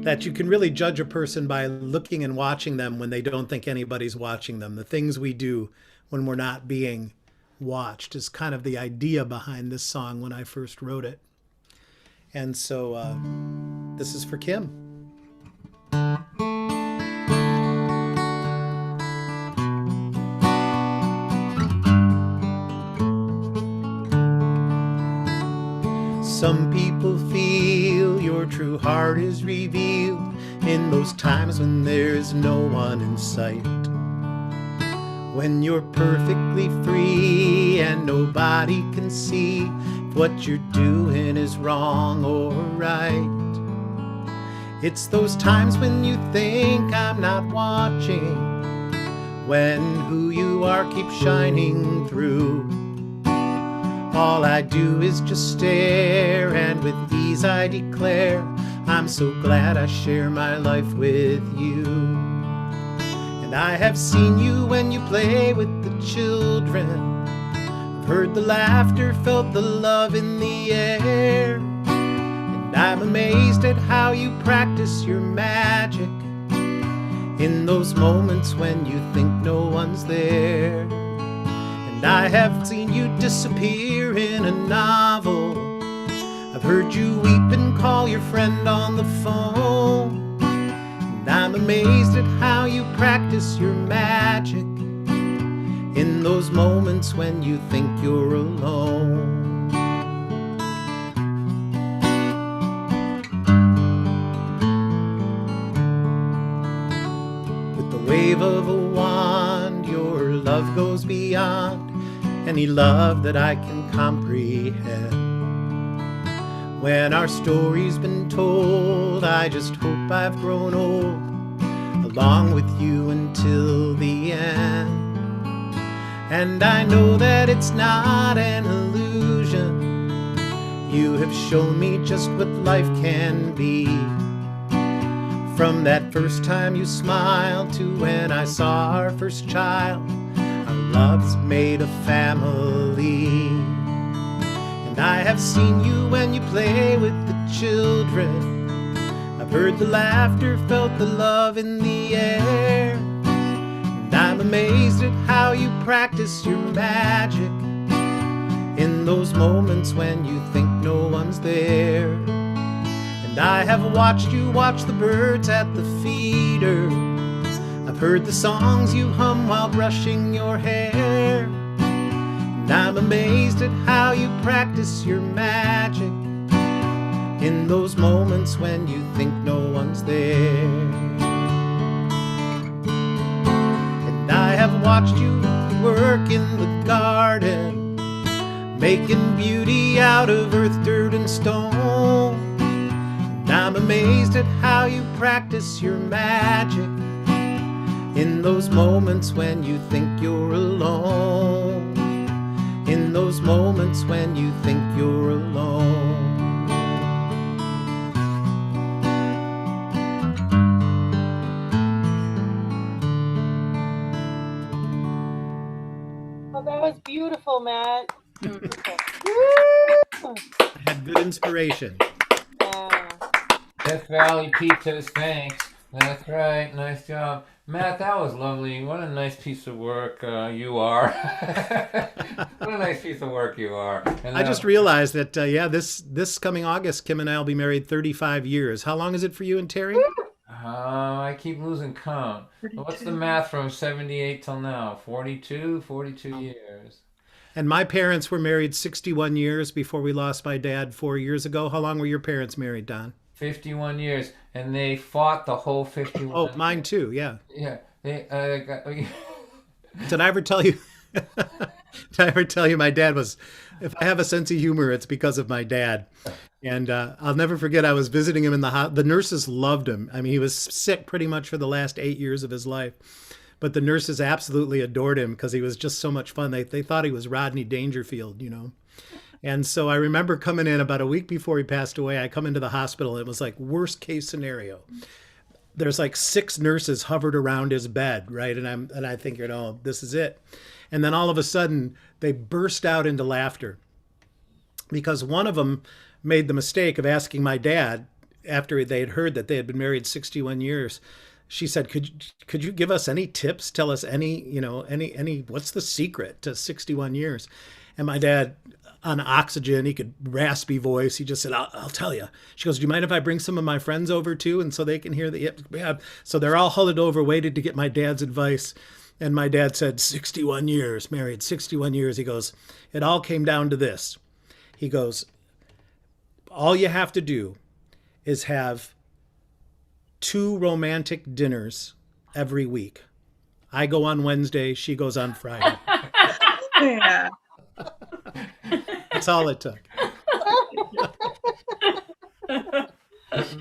that you can really judge a person by looking and watching them when they don't think anybody's watching them. The things we do when we're not being watched is kind of the idea behind this song when I first wrote it. And so this is for Kim. Some people feel your true heart is revealed in those times when there's no one in sight. When you're perfectly free and nobody can see if what you're doing is wrong or right. It's those times when you think I'm not watching, when who you are keeps shining through. All I do is just stare, and with ease I declare, I'm so glad I share my life with you. And I have seen you when you play with the children. I've heard the laughter, felt the love in the air. And I'm amazed at how you practice your magic in those moments when you think no one's there. And I have seen you disappear in a novel. I've heard you weep and call your friend on the phone. And I'm amazed at how you practice your magic in those moments when you think you're alone. With the wave of a wand, your love goes beyond any love that I can comprehend. When our story's been told, I just hope I've grown old along with you until the end. And I know that it's not an illusion. You have shown me just what life can be. From that first time you smiled to when I saw our first child, our love's made a family. And I have seen you when you play with the children. I've heard the laughter, felt the love in the air. And I'm amazed at how you practice your magic in those moments when you think no one's there. And I have watched you watch the birds at the feeder. I've heard the songs you hum while brushing your hair. And I'm amazed at how you practice your magic in those moments when you think no one's there. And I have watched you work in the garden, making beauty out of earth, dirt, and stone. And I'm amazed at how you practice your magic in those moments when you think you're alone. In those moments when you think you're alone. Oh, that was beautiful, Matt. I had good inspiration. Death Valley Pizzas, thanks. That's right, nice job. Matt, that was lovely. What a nice piece of work you are. What a nice piece of work you are. And I just realized that, this coming August, Kim and I will be married 35 years. How long is it for you and Terry? I keep losing count. What's the math from 78 till now? 42 years. And my parents were married 61 years before we lost my dad 4 years ago. How long were your parents married, Don? 51 years, and they fought the whole 51. Oh, mine too, yeah. Yeah. They, Did I ever tell you? Did I ever tell you my dad was, if I have a sense of humor, it's because of my dad. And I'll never forget, I was visiting him in the nurses loved him. I mean, he was sick pretty much for the last 8 years of his life. But the nurses absolutely adored him because he was just so much fun. They thought he was Rodney Dangerfield, you know. And so I remember coming in about a week before he passed away. I come into the hospital. And it was like worst case scenario. There's like 6 nurses hovered around his bed, right? And I think, this is it. And then all of a sudden they burst out into laughter because one of them made the mistake of asking my dad after they had heard that they had been married 61 years. She said, could you give us any tips? Tell us any, what's the secret to 61 years? And my dad, on oxygen, he could raspy voice. He just said, I'll tell you. She goes, do you mind if I bring some of my friends over too? And so they can hear yeah. So they're all huddled over, waited to get my dad's advice. And my dad said, 61 years, married 61 years. He goes, it all came down to this. He goes, all you have to do is have 2 romantic dinners every week. I go on Wednesday, she goes on Friday. Yeah. That's all it took.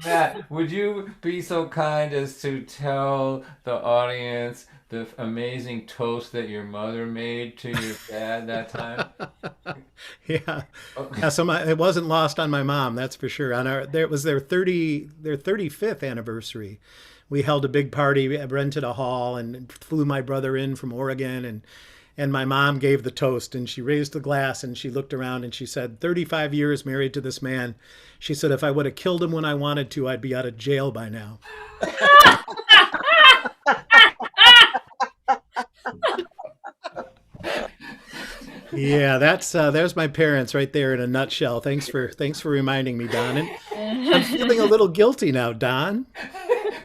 Matt, would you be so kind as to tell the audience the amazing toast that your mother made to your dad that time? Yeah. So it wasn't lost on my mom, that's for sure. It was their 35th anniversary. We held a big party, we rented a hall, and flew my brother in from Oregon, and my mom gave the toast, and she raised the glass and she looked around and she said, 35 years married to this man. She said, if I would have killed him when I wanted to, I'd be out of jail by now. Yeah, there's my parents right there in a nutshell. Thanks for reminding me, Don. And I'm feeling a little guilty now, Don.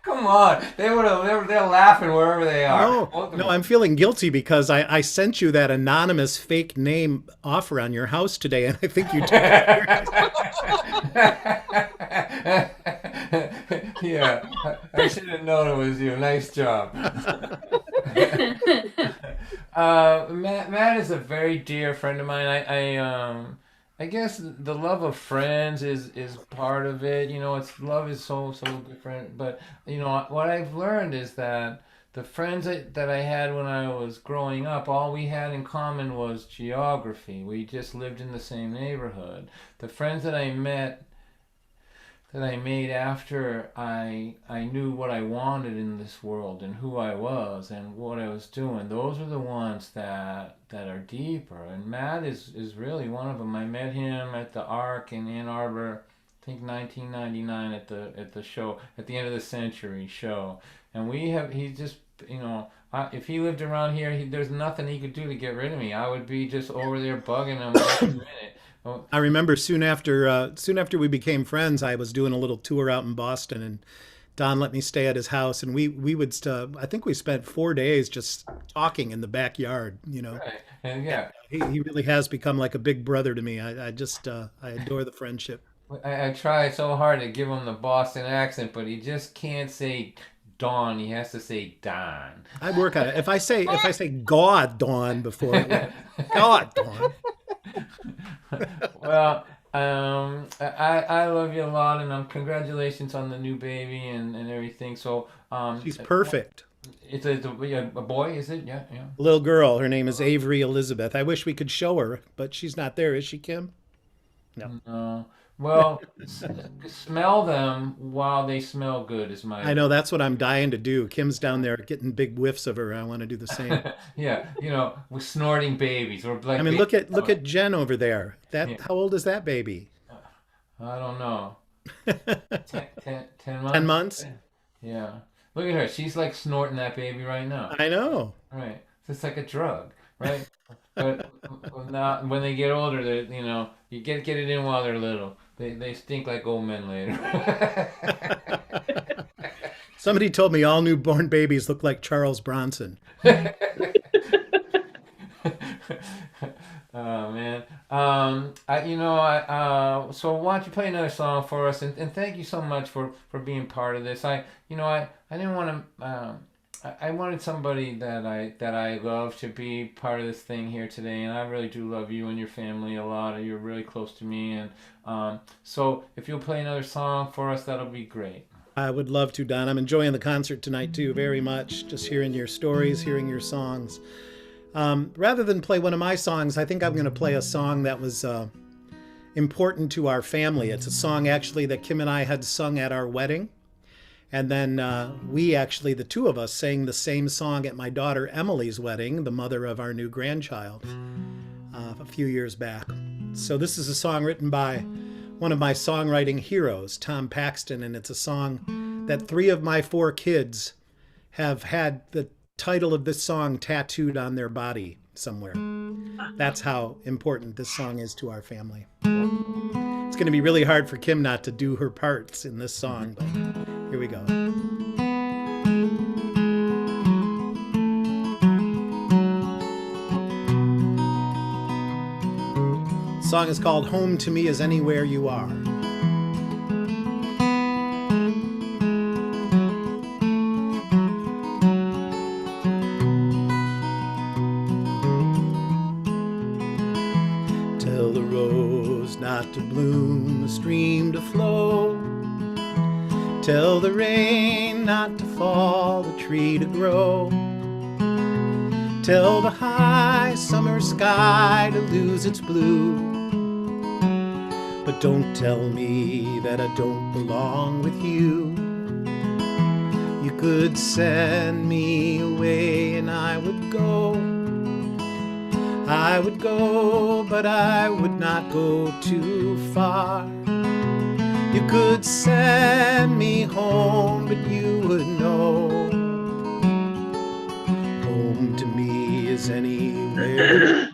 Come on, they're laughing wherever they are. No, I'm feeling guilty because I sent you that anonymous fake name offer on your house today, and I think you took it. Yeah, I should have known it was you. Nice job. Matt is a very dear friend of mine. I guess the love of friends is part of it. It's love is so different. But what I've learned is that the friends that I had when I was growing up, all we had in common was geography. We just lived in the same neighborhood. The friends that I made after I knew what I wanted in this world and who I was and what I was doing. Those are the ones that are deeper. And Matt is really one of them. I met him at the Ark in Ann Arbor, I think 1999 at the show, at the end of the century show. And he just, if he lived around here, there's nothing he could do to get rid of me. I would be just over there bugging him every minute. I remember soon after we became friends, I was doing a little tour out in Boston, and Don let me stay at his house, and we would I think we spent 4 days just talking in the backyard. Right. And yeah, he really has become like a big brother to me. I adore the friendship. I try so hard to give him the Boston accent, but he just can't say Dawn. He has to say Don. I work on it. If I say God Dawn before God Dawn. Well, I love you a lot, and congratulations on the new baby and everything. So she's perfect. It's a boy, is it? Yeah. A little girl. Her name is Avery Elizabeth. I wish we could show her, but she's not there, is she, Kim? No. Well, smell them while they smell good is my. I know, that's what I'm dying to do. Kim's down there getting big whiffs of her. I want to do the same. Yeah, we're snorting babies or like. I mean, look at Jen over there. How old is that baby? I don't know. 10 months. 10 months. Yeah, look at her. She's like snorting that baby right now. I know. Right, it's like a drug, right? But not when they get older. You get it in while they're little. They stink like old men later. Somebody told me all newborn babies look like Charles Bronson. Oh man. So why don't you play another song for us? And thank you so much for being part of this. I didn't want to. I wanted somebody that I love to be part of this thing here today, and I really do love you and your family a lot. You're really close to me, and so if you'll play another song for us, that'll be great. I would love to, Don. I'm enjoying the concert tonight too very much. Just hearing your stories, hearing your songs. Rather than play one of my songs, I think I'm going to play a song that was important to our family. It's a song actually that Kim and I had sung at our wedding. And then we actually, the two of us, sang the same song at my daughter Emily's wedding, the mother of our new grandchild, a few years back. So this is a song written by one of my songwriting heroes, Tom Paxton, and it's a song that 3 of my 4 kids have had the title of this song tattooed on their body somewhere. That's how important this song is to our family. It's going to be really hard for Kim not to do her parts in this song, but here we go. The song is called Home to Me is Anywhere You Are. Tell the rose not to bloom, the stream to flow. Tell the rain not to fall, the tree to grow. Tell the high summer sky to lose its blue. But don't tell me that I don't belong with you. You could send me away and I would go. I would go, but I would not go too far. You could send me home, but you would know. Home to me is anywhere.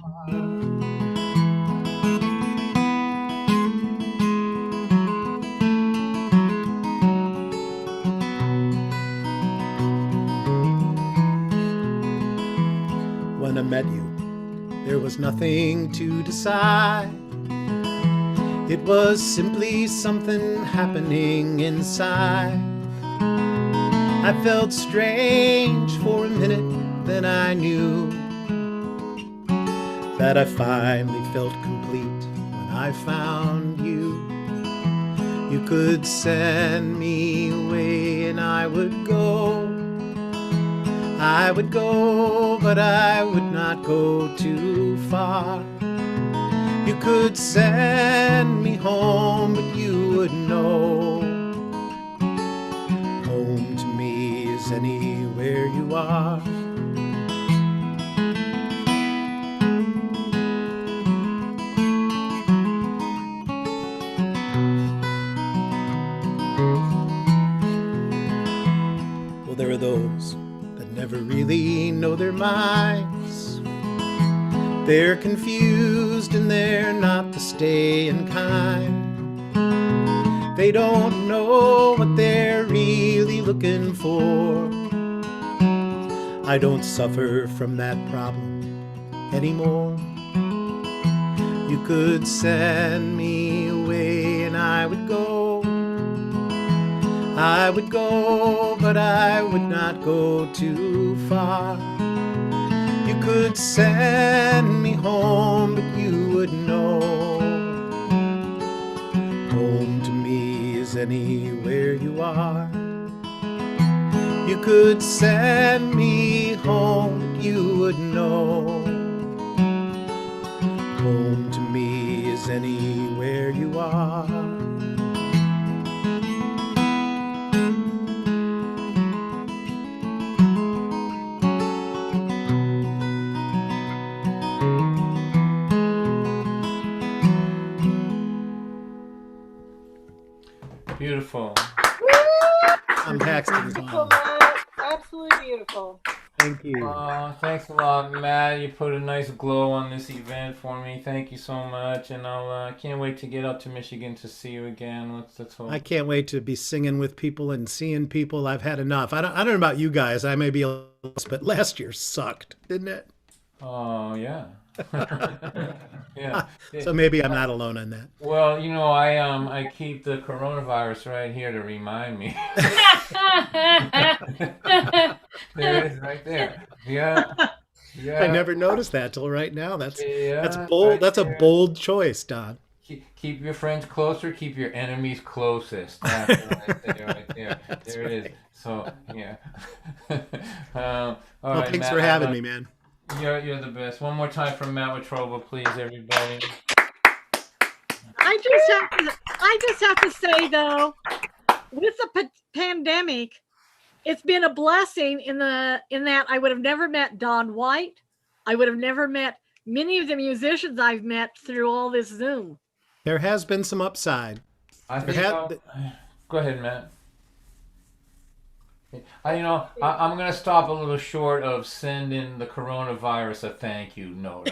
When I met you, there was nothing to decide. It was simply something happening inside. I felt strange for a minute, then I knew that I finally felt complete when I found you. You could send me away and I would go. I would go, but I would not go too far. You could send me home, but you would know. Home to me is anywhere you are. Well, there are those that never really know their minds. They're confused and they're not the staying kind. They don't know what they're really looking for. I don't suffer from that problem anymore. You could send me away and I would go. I would go, but I would not go too far. You could send me home, but you would know. Home to me is anywhere you are. You could send me home, but you would know. Home to me is anywhere you are. Beautiful. I'm Paxton's Beautiful, mom. Matt. Absolutely beautiful. Thank you. Thanks a lot, Matt. You put a nice glow on this event for me. Thank you so much, and I can't wait to get up to Michigan to see you again. Let's hope. I can't wait to be singing with people and seeing people. I've had enough. I don't know about you guys. I may be a little, but last year sucked, didn't it? Oh yeah. Yeah. So maybe I'm not alone on that. Well, you know, I keep the coronavirus right here to remind me. There it is, right there. Yeah. Yeah. I never noticed that till right now. That's bold. Right That's there. a bold choice, Don. Keep your friends closer. Keep your enemies closest. That's right there, right there. That's There it is. right. So yeah. Well, Alright, thanks Matt, for having me, man. You're the best. One more time from Matt Watroba, please, everybody. I just have to say though, with the pandemic, it's been a blessing in that I would have never met Don White. I would have never met many of the musicians I've met through all this Zoom. There has been some upside. I think go ahead, Matt. I'm going to stop a little short of sending the coronavirus a thank you note.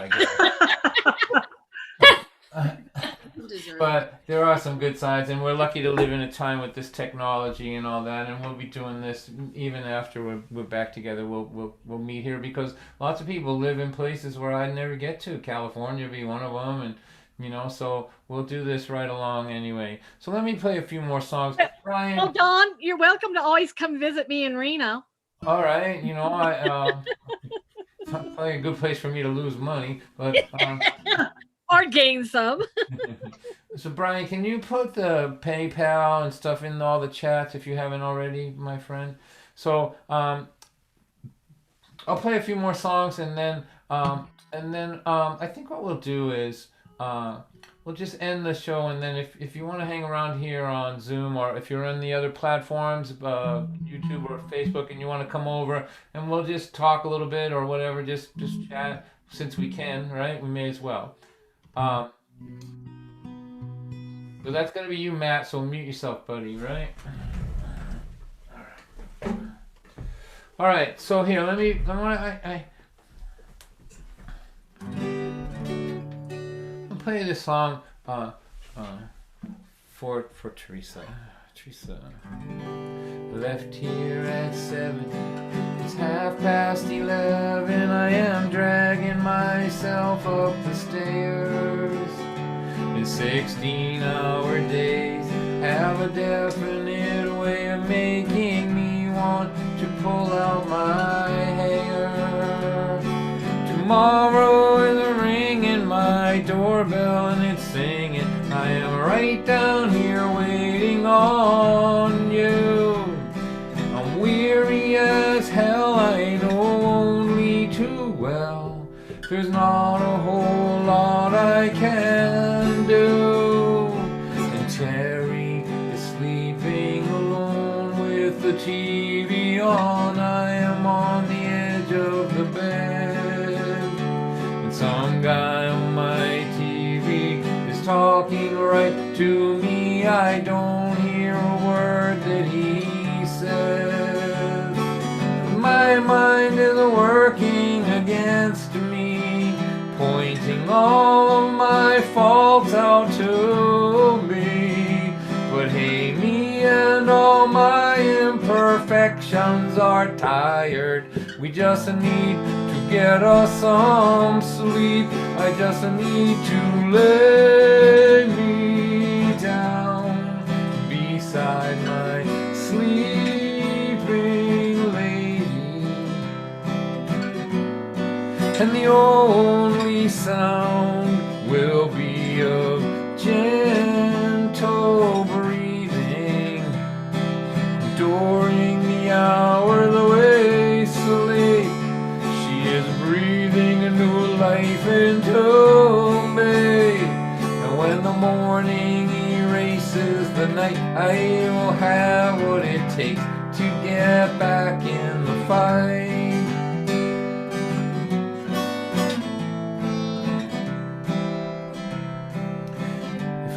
But there are some good signs, and we're lucky to live in a time with this technology and all that, and we'll be doing this even after we're back together. We'll meet here because lots of people live in places where I'd never get to. California would be one of them, and so we'll do this right along anyway. So let me play a few more songs. Brian. Well, Don, you're welcome to always come visit me in Reno. All right, it's not probably a good place for me to lose money, but or gain some. So Brian, can you put the PayPal and stuff in all the chats if you haven't already, my friend? So I'll play a few more songs, and then I think what we'll do is we'll just end the show, and then if you want to hang around here on Zoom, or if you're on the other platforms, YouTube or Facebook, and you want to come over, and we'll just talk a little bit or whatever, just chat since we can, right? We may as well. So that's gonna be you, Matt. So mute yourself, buddy. Right? All right. So here, I'll play this song for Teresa. Teresa left here at 7. It's 11:30. I am dragging myself up the stairs. It's 16-hour days have a definite way of making me want to pull out my hair. Tomorrow is ringing my doorbell and it's singing right down here waiting on you. I'm weary as hell, I know only too well. There's not a whole lot I can do. And Terry is sleeping alone with the TV on. I am on the edge of the bed. And some guy on my TV is talking right to me. I don't hear a word that he says. My mind is working against me, pointing all of my faults out to me. But hey, me and all my imperfections are tired. We just need to get us some sleep. I just need to lay me down beside my sleeping lady. And the only sound will be of gentle breathing during the hour the way sleep. She is breathing a new life into me. And when the morning erases the night, I will have what it takes to get back in the fight.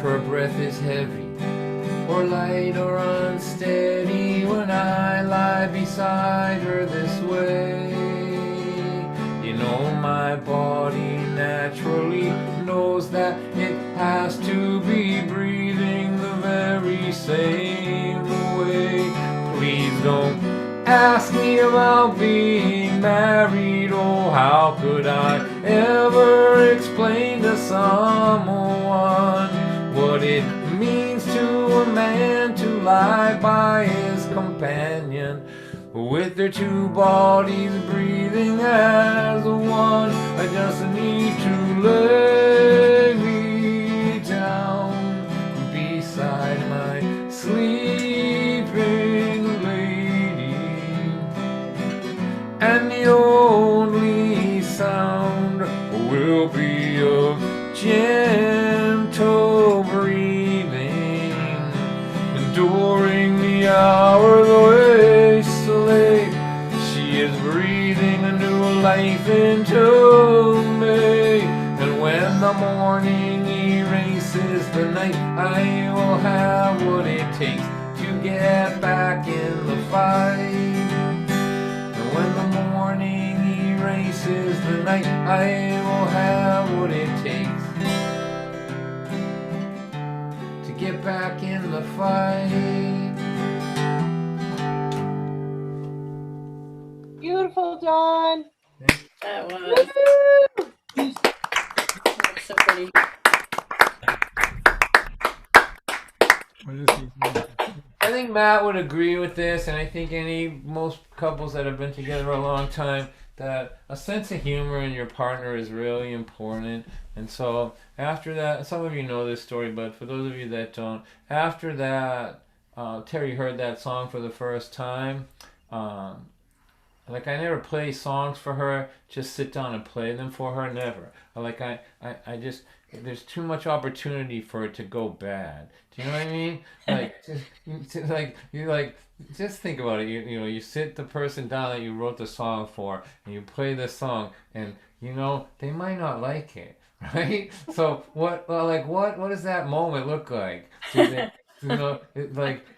Her breath is heavy, or light, or unsteady when I lie beside her this way. You know my body naturally knows that it has to be breathing the very same way. Please don't ask me about being married. Oh, how could I ever explain to someone what it means to a man to lie by his companion, with their two bodies breathing as one? I just need to lay me down beside my sleeping lady. And the only sound will be of gentle breathing during the hour the way sleep. She is breathing a new life into me. And when the morning erases the night, I will have what it takes to get back in the fight. And when the morning erases the night, I will have what it takes to get back in the fight. Beautiful, Dawn. That was. That's so pretty. I think Matt would agree with this, and I think most couples that have been together a long time, that a sense of humor in your partner is really important. And so after that, some of you know this story, but for those of you that don't, after that, Terry heard that song for the first time. Like, I never play songs for her, just sit down and play them for her, never. Like, I just, there's too much opportunity for it to go bad. Do you know what I mean? Just think about it. You know, you sit the person down that you wrote the song for, and you play the song, and, you know, they might not like it, right? So what does that moment look like? You know,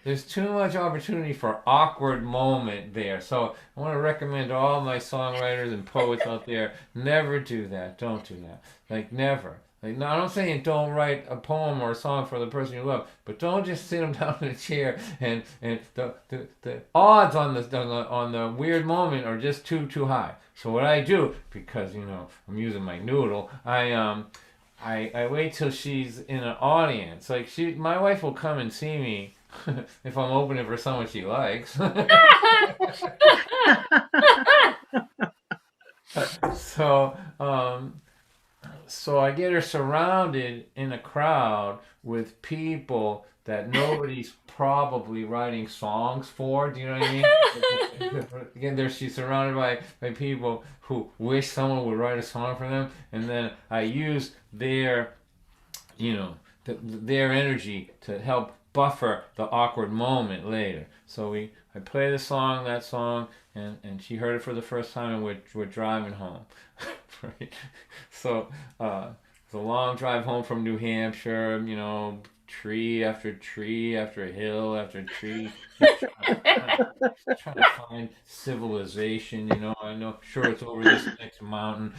there's too much opportunity for awkward moment there. So I want to recommend to all my songwriters and poets out there, never do that. Don't do that. Like, never. Like, no, I'm saying don't write a poem or a song for the person you love, but don't just sit them down in a chair and the odds on the weird moment are just too high. So what I do, because, you know, I'm using my noodle, I wait till she's in an audience. Like, my wife will come and see me if I'm opening for someone she likes. So So I get her surrounded in a crowd with people that nobody's probably writing songs for. Do you know what I mean? Again, she's surrounded by people who wish someone would write a song for them, and then I use their, their energy to help buffer the awkward moment later. So I play that song, and she heard it for the first time, and we're driving home. Right? So it's a long drive home from New Hampshire, tree after tree after hill after tree, trying to find civilization. I know, sure, it's over this next mountain,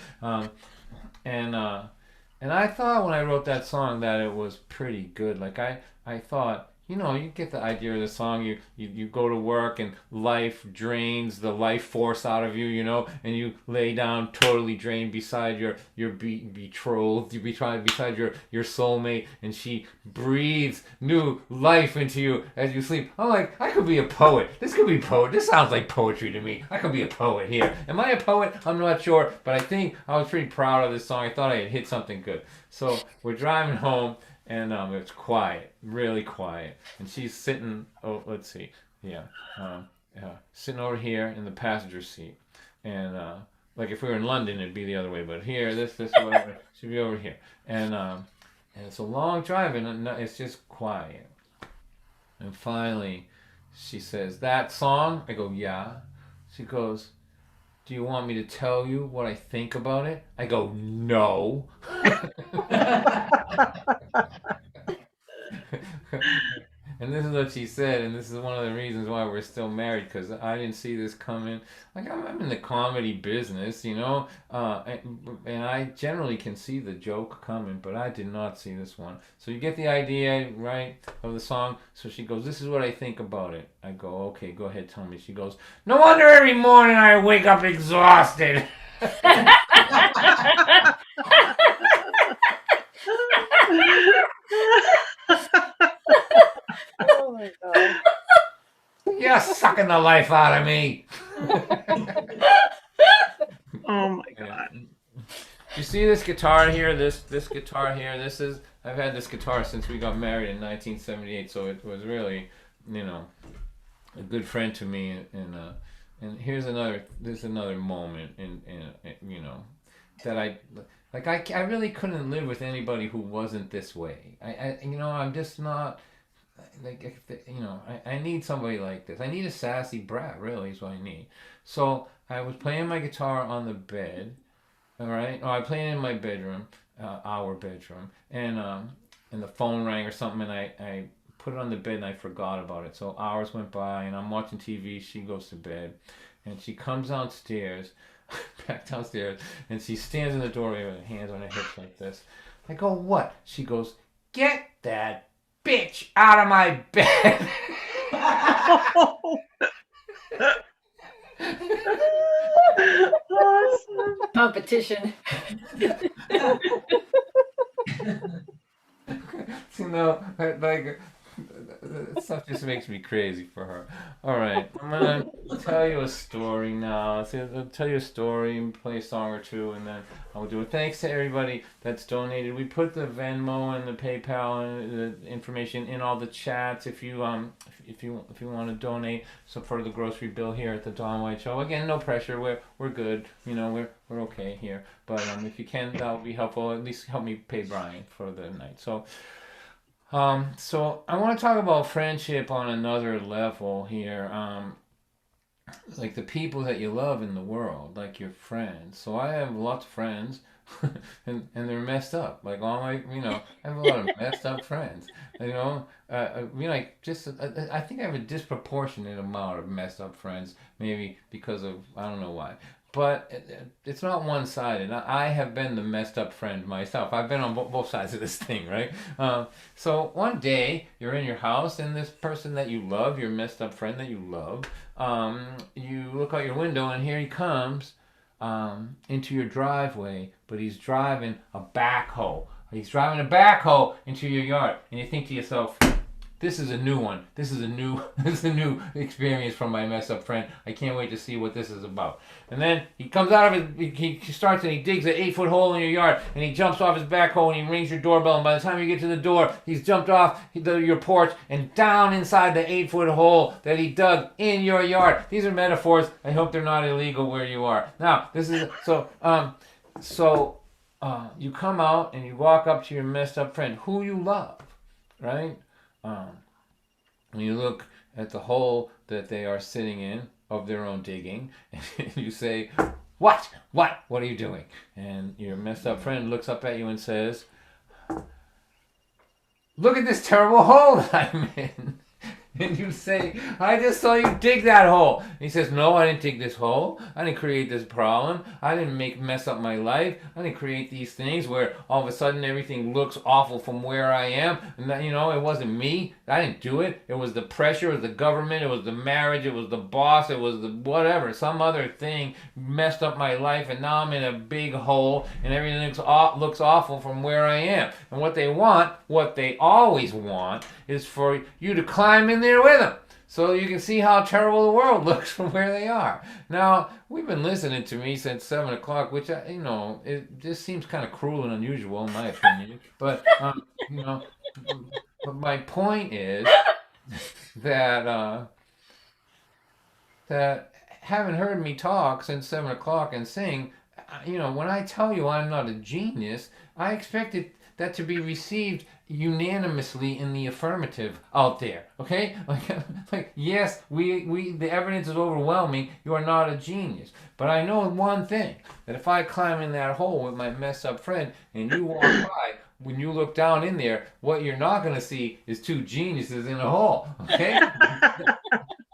and I thought when I wrote that song that it was pretty good. Like I thought, you get the idea of the song. You go to work and life drains the life force out of you, and you lay down totally drained beside your betrothed, beside your soulmate, and she breathes new life into you as you sleep. I'm like, I could be a poet. This could be poet. This sounds like poetry to me. I could be a poet here. Am I a poet? I'm not sure, but I think I was pretty proud of this song. I thought I had hit something good. So we're driving home. And it's quiet, really quiet. And she's sitting, sitting over here in the passenger seat. And like if we were in London, it'd be the other way. But here, this whatever, she'd be over here. And it's a long drive, and it's just quiet. And finally, she says, "That song?" I go, "Yeah." She goes, "Do you want me to tell you what I think about it?" I go, "No." And this is what she said, and this is one of the reasons why we're still married, because I didn't see this coming. Like, I'm in the comedy business, and I generally can see the joke coming, but I did not see this one. So you get the idea, right, of the song. So she goes, "This is what I think about it." I go, "Okay, go ahead, tell me." She goes, "No wonder every morning I wake up exhausted." Oh my God. You're sucking the life out of me. Oh my God. You see this guitar here? This guitar here. I've had this guitar since we got married in 1978. So it was really, a good friend to me. And here's another moment in that I really couldn't live with anybody who wasn't this way. I'm just not. I need somebody like this. I need a sassy brat, really, is what I need. So I was playing my guitar on the bed, all right? I played in my bedroom, our bedroom, and the phone rang or something, and I put it on the bed and I forgot about it. So hours went by, and I'm watching TV. She goes to bed, and she comes downstairs, back downstairs, and she stands in the doorway with her hands on her hips like this. I go, "What?" She goes, "Get that bitch out of my bed." Awesome. Competition. Like stuff just makes me crazy for her. All right, I'm gonna tell you a story now. I'll tell you a story and play a song or two, and then I'll do it. Thanks to everybody that's donated. We put the Venmo and the PayPal and the information in all the chats. If you want to donate, so for the grocery bill here at the Don White Show. Again, no pressure. We're good. We're okay here. But if you can, that would be helpful. At least help me pay Brian for the night. So I want to talk about friendship on another level here. Like the people that you love in the world, like your friends. So I have lots of friends, and they're messed up. Like all my, I have a lot of messed up friends. I think I have a disproportionate amount of messed up friends, maybe because of, I don't know why. But it's not one-sided. I have been the messed up friend myself. I've been on both sides of this thing, right? So one day, you're in your house, and this person that you love, your messed up friend that you love, you look out your window, and here he comes into your driveway, but he's driving a backhoe. He's driving a backhoe into your yard, and you think to yourself, this is a new one. This is a new experience from my messed up friend. I can't wait to see what this is about. And then he comes out of it, he starts and he digs an 8-foot hole in your yard, and he jumps off his backhoe and he rings your doorbell, and by the time you get to the door, he's jumped off your porch and down inside the 8-foot hole that he dug in your yard. These are metaphors. I hope they're not illegal where you are. Now, this is, you come out and you walk up to your messed up friend who you love, right? When you look at the hole that they are sitting in of their own digging, and you say, what are you doing? And your messed up friend looks up at you and says, look at this terrible hole that I'm in. And you say, I just saw you dig that hole. And he says, no, I didn't dig this hole. I didn't create this problem. I didn't mess up my life. I didn't create these things where all of a sudden everything looks awful from where I am. And that, it wasn't me. I didn't do it. It was the pressure. It was the government. It was the marriage. It was the boss. It was the whatever. Some other thing messed up my life. And now I'm in a big hole. And everything looks awful from where I am. And what they always want, is for you to climb in there with them, so you can see how terrible the world looks from where they are. Now, we've been listening to me since 7 o'clock, which, it just seems kind of cruel and unusual in my opinion. But, but my point is that having heard me talk since 7 o'clock and sing, when I tell you I'm not a genius, I expected that to be received unanimously in the affirmative out there, okay? Like yes, we the evidence is overwhelming. You are not a genius, but I know one thing: that if I climb in that hole with my messed up friend, and you walk by, when you look down in there, what you're not going to see is two geniuses in a hole, okay?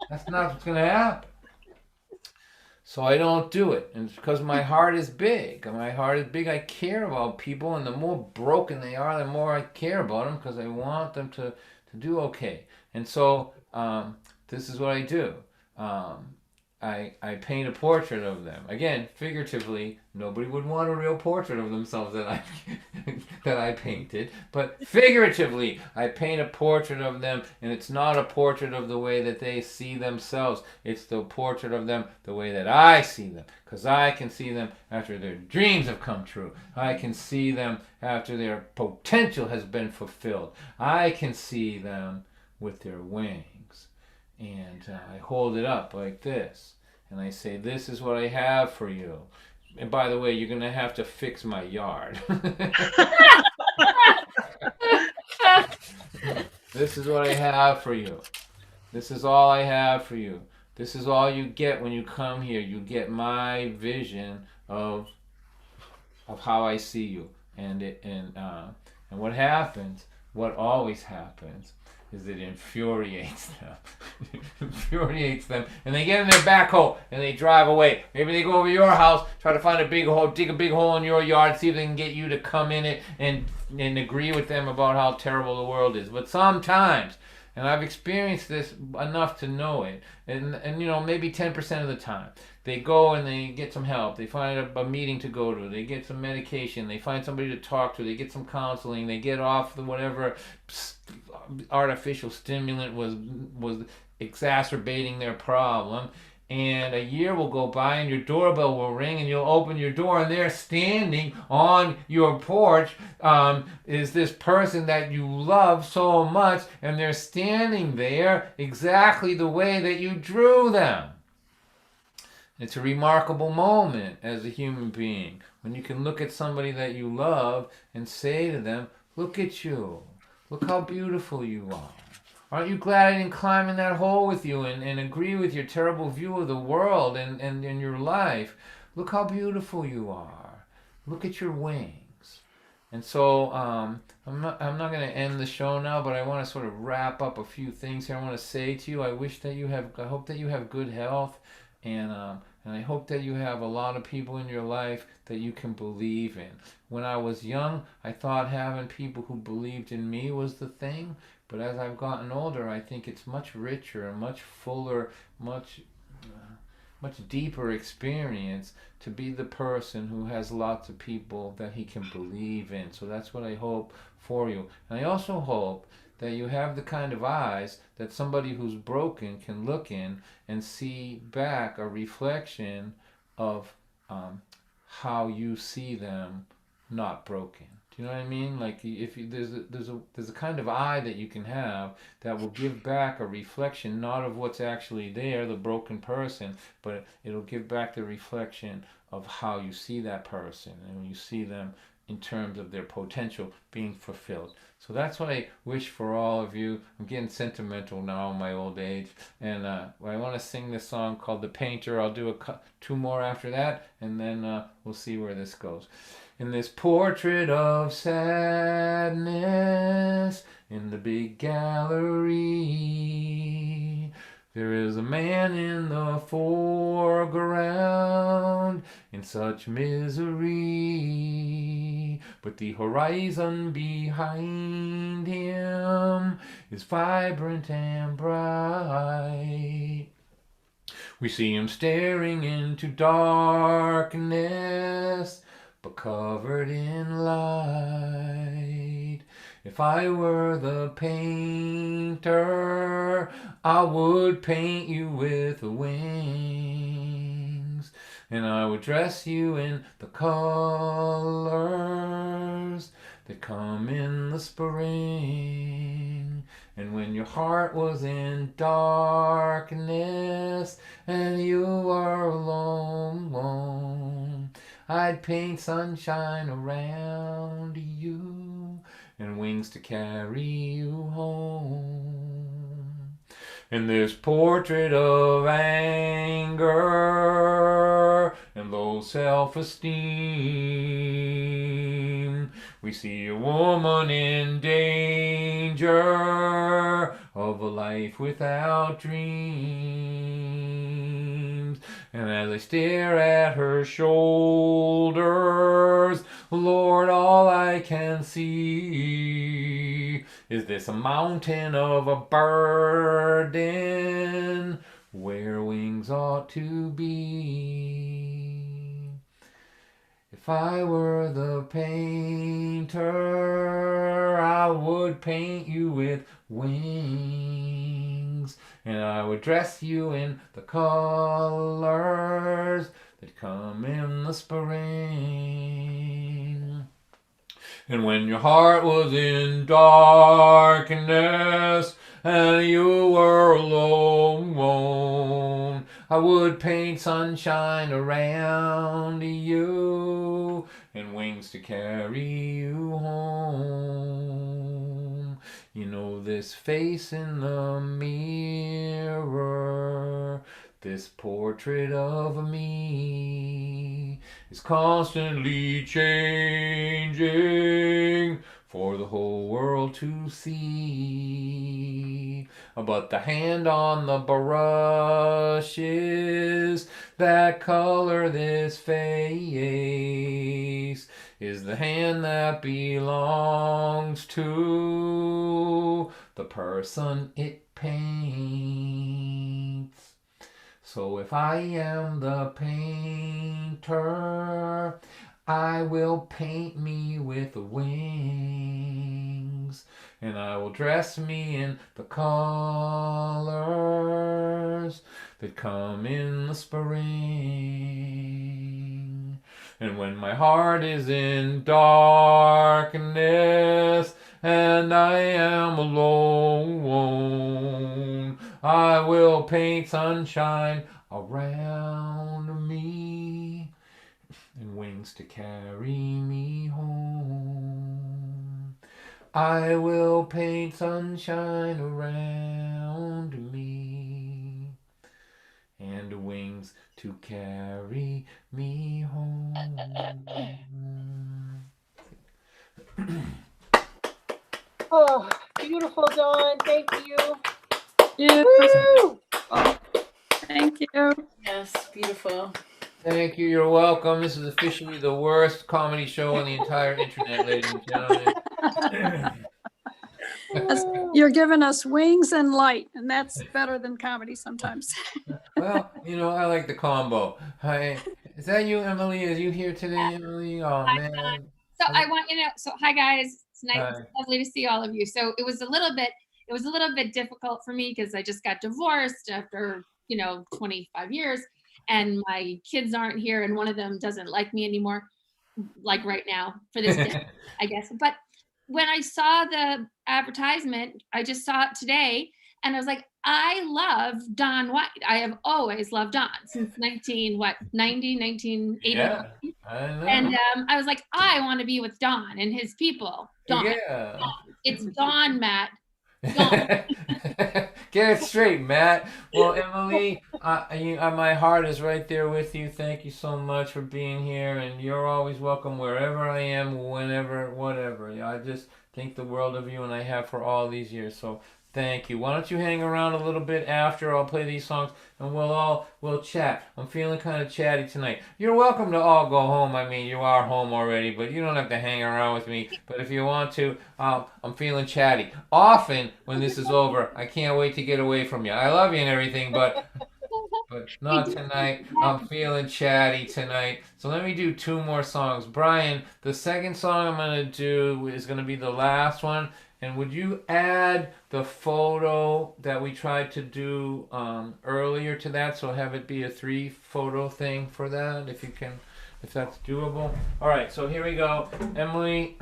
That's not what's going to happen. So I don't do it. And it's because my heart is big. I care about people, and the more broken they are, the more I care about them, because I want them to do okay. And so this is what I do. I paint a portrait of them. Again, figuratively, nobody would want a real portrait of themselves that I painted. But figuratively, I paint a portrait of them, and it's not a portrait of the way that they see themselves. It's the portrait of them the way that I see them. Because I can see them after their dreams have come true. I can see them after their potential has been fulfilled. I can see them with their wings. And I hold it up like this, and I say, this is what I have for you. And by the way, you're going to have to fix my yard. This is what I have for you. This is all I have for you. This is all you get when you come here. You get my vision of how I see you. And what happens, what always happens, is it infuriates them. It infuriates them. And they get in their backhoe and they drive away. Maybe they go over to your house, try to find a big hole, dig a big hole in your yard, see if they can get you to come in it and agree with them about how terrible the world is. But sometimes, and I've experienced this enough to know it, and maybe 10% of the time, they go and they get some help. They find a meeting to go to. They get some medication. They find somebody to talk to. They get some counseling. They get off the whatever artificial stimulant was exacerbating their problem. And a year will go by and your doorbell will ring and you'll open your door and they're standing on your porch. Is this person that you love so much, and they're standing there exactly the way that you drew them. It's a remarkable moment as a human being when you can look at somebody that you love and say to them, look at you. Look how beautiful you are. Aren't you glad I didn't climb in that hole with you and agree with your terrible view of the world and your life? Look how beautiful you are. Look at your wings. And so I'm not going to end the show now, but I want to sort of wrap up a few things here. I want to say to you, I hope that you have good health, and I hope that you have a lot of people in your life that you can believe in. When I was young, I thought having people who believed in me was the thing. But as I've gotten older, I think it's much richer and much fuller, much deeper experience to be the person who has lots of people that he can believe in. So that's what I hope for you. And I also hope that you have the kind of eyes that somebody who's broken can look in and see back a reflection of how you see them not broken. Do you know what I mean? Like if you, there's a kind of eye that you can have that will give back a reflection, not of what's actually there, the broken person, but it'll give back the reflection of how you see that person and when you see them in terms of their potential being fulfilled. So that's what I wish for all of you. I'm getting sentimental now in my old age, and I want to sing this song called "The Painter." I'll do two more after that, and then we'll see where this goes. In this portrait of sadness in the big gallery, there is a man in the foreground in such misery, but the horizon behind him is vibrant and bright. We see him staring into darkness, but covered in light. If I were the painter, I would paint you with wings, and I would dress you in the colors that come in the spring. And when your heart was in darkness and you were alone, I'd paint sunshine around you and wings to carry you home. In this portrait of anger and low self-esteem, we see a woman in danger of a life without dreams. And as I stare at her shoulders, Lord, all I can see is this mountain of a burden where wings ought to be. If I were the painter, I would paint you with wings, and I would dress you in the colors that come in the spring. And when your heart was in darkness and you were alone, I would paint sunshine around you and wings to carry you home. You know this face in the mirror, this portrait of me is constantly changing for the whole world to see. But the hand on the brushes that color this face is the hand that belongs to the person it paints. So if I am the painter, I will paint me with wings, and I will dress me in the colors that come in the spring. And when my heart is in darkness and I am alone, I will paint sunshine around me and wings to carry me home. I will paint sunshine around me and wings to carry me home. Oh, beautiful, Dawn. Thank you. Yeah. Woo! Oh, thank you. Yes, beautiful. Thank you. You're welcome. This is officially the worst comedy show on the entire internet, ladies and gentlemen. You're giving us wings and light, and that's better than comedy sometimes. Well, you know, I like the combo. Hi, is that you, Emily? Is you here today, Emily? Oh man. So I want you to know. So hi guys, it's nice, Hi. it's lovely to see all of you. So it was a little bit difficult for me because I just got divorced after 25 years, and my kids aren't here, and one of them doesn't like me anymore, like right now for this day, I guess. But when I saw the advertisement, I just saw it today, and I was like, I love Don White. I have always loved Don since 1980. Yeah, I know. And I was like, I want to be with Don and his people. Don. Yeah. Don. It's Don, Matt. Don. Get it straight, Matt. Well, Emily, my heart is right there with you. Thank you so much for being here, and you're always welcome wherever I am, whenever, whatever. I just think the world of you, and I have for all these years. So thank you. Why don't you hang around a little bit after I'll play these songs, and we'll chat. I'm feeling kind of chatty tonight. You're welcome to all go home. I mean, you are home already, but you don't have to hang around with me. But if you want to, I'm feeling chatty. Often, when this is over, I can't wait to get away from you. I love you and everything, but not tonight. I'm feeling chatty tonight. So let me do 2 more songs. Brian, the second song I'm going to do is going to be the last one. And would you add the photo that we tried to do earlier to that? So have it be a 3-photo thing for that, if you can, if that's doable. All right, so here we go. Emily,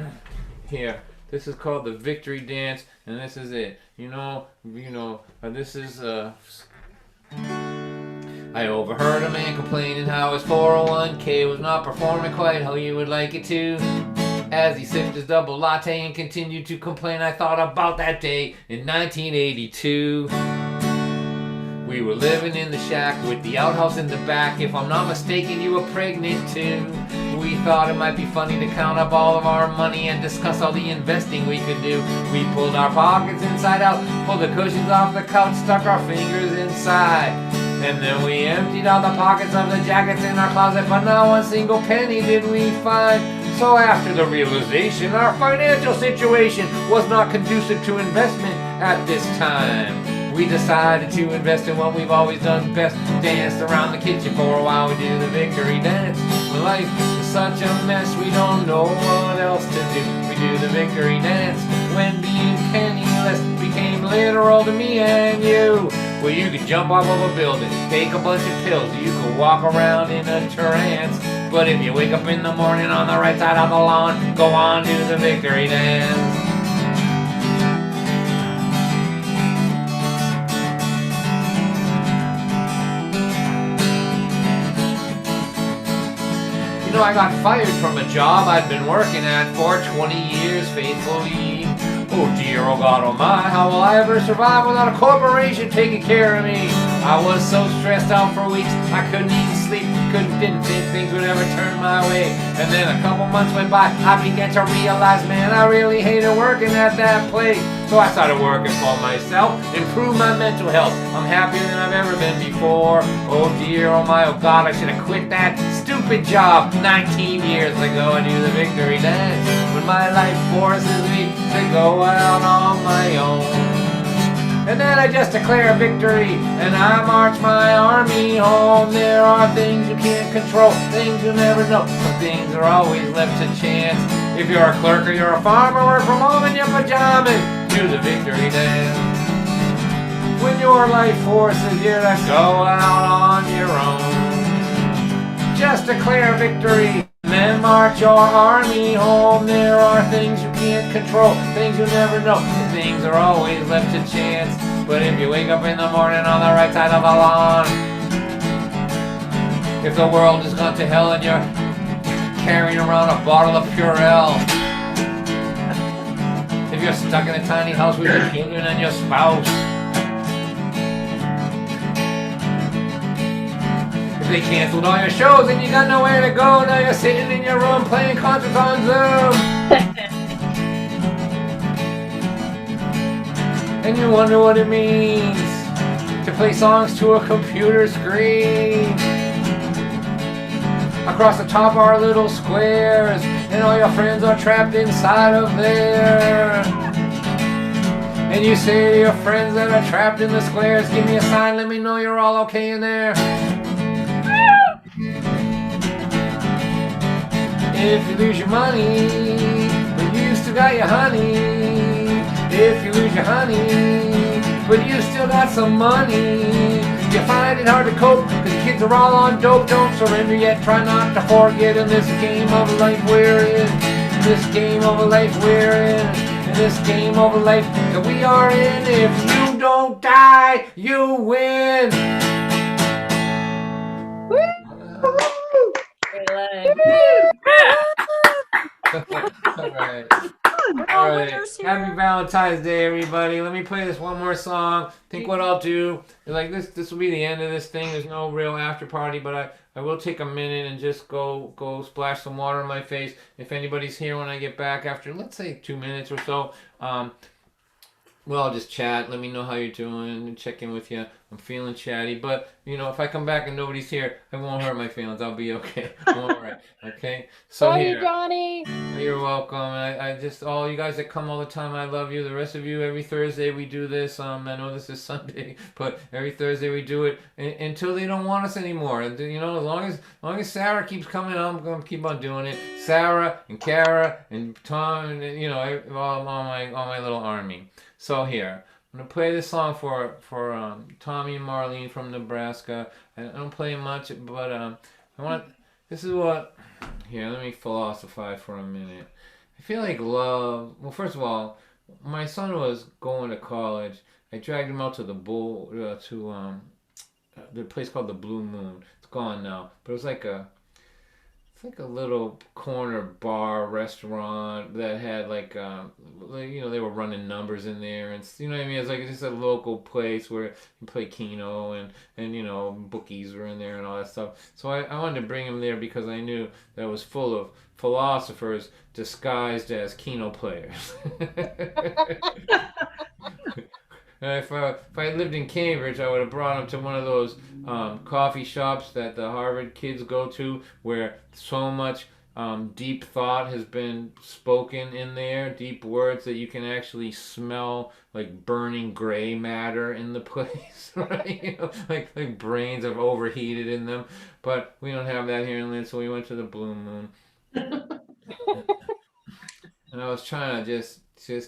here. This is called the Victory Dance, and this is it. This is I overheard a man complaining how his 401k was not performing quite how he would like it to. As he sipped his double latte and continued to complain, I thought about that day in 1982. We were living in the shack with the outhouse in the back. If I'm not mistaken, you were pregnant too. We thought it might be funny to count up all of our money and discuss all the investing we could do. We pulled our pockets inside out, pulled the cushions off the couch, stuck our fingers inside. And then we emptied all the pockets of the jackets in our closet, but not one single penny did we find. So after the realization, our financial situation was not conducive to investment at this time. We decided to invest in what we've always done best, danced around the kitchen for a while. We do the victory dance. Life is such a mess, we don't know what else to do. We do the victory dance. When being penniless became literal to me and you. Well, you could jump off of a building, take a bunch of pills, you could walk around in a trance. But if you wake up in the morning on the right side of the lawn, go on, do the victory dance. I got fired from a job I'd been working at for 20 years faithfully. Oh dear, oh God, oh my, how will I ever survive without a corporation taking care of me? I was so stressed out for weeks, I couldn't even sleep, didn't think things would ever turn my way. And then a couple months went by, I began to realize, man, I really hated working at that place. So I started working for myself, improve my mental health. I'm happier than I've ever been before. Oh dear, oh my, oh God, I should have quit that stupid job 19 years ago. I do the victory dance when my life forces me to go out on my own. And then I just declare victory, and I march my army home. There are things you can't control, things you never know. Some things are always left to chance. If you're a clerk or you're a farmer, work from home in your pajamas, do the victory dance. When your life forces you to go out on your own, just declare victory, and then march your army home. There are things you can't control, things you never know. Things are always left to chance. But if you wake up in the morning on the right side of the lawn, if the world has gone to hell and you're carrying around a bottle of Purell, if you're stuck in a tiny house with your children and your spouse, if they canceled all your shows and you got nowhere to go, now you're sitting in your room playing concerts on Zoom. And you wonder what it means to play songs to a computer screen. Across the top are little squares, and all your friends are trapped inside of there. And you say to your friends that are trapped in the squares, give me a sign, let me know you're all okay in there. If you lose your money, but you still got your honey. If you lose your honey, but you still got some money. You find it hard to cope, cause the kids are all on dope. Don't surrender yet, try not to forget in this game of life we're in. This game of life we're in. In this game of life that we are in. If you don't die, you win. All right. Happy Valentine's Day, everybody. Let me play this one more song. I think what I'll do is like this will be the end of this thing. There's no real after party, but I will take a minute and just go splash some water on my face. If anybody's here when I get back after, let's say 2 minutes or so, well, I'll just chat. Let me know how you're doing and check in with you. I'm feeling chatty, but if I come back and nobody's here, it won't hurt my feelings. I'll be okay. I'm all right. Okay. So Love here. you, Johnny. You're welcome. I just all you guys that come all the time, I love you. The rest of you, every Thursday we do this. I know this is Sunday, but every Thursday we do it until they don't want us anymore. As long as Sarah keeps coming, I'm gonna keep on doing it. Sarah and Kara and Tom and all my little army. So here, I'm gonna play this song for Tommy and Marlene from Nebraska. I don't play much, but I want. This is what. Here, let me philosophize for a minute. I feel like love. Well, first of all, my son was going to college. I dragged him out to the place called the Blue Moon. It's gone now, but it was like a little corner bar restaurant that had they were running numbers in there, and you know what I mean. It's like just a local place where you play Keno and bookies were in there and all that stuff. So I wanted to bring him there because I knew that it was full of philosophers disguised as Keno players. If I lived in Cambridge, I would have brought him to one of those coffee shops that the Harvard kids go to, where so much deep thought has been spoken in there, deep words that you can actually smell like burning gray matter in the place, right? Like brains have overheated in them. But we don't have that here in Lynn, so we went to the Blue Moon. And I was trying to just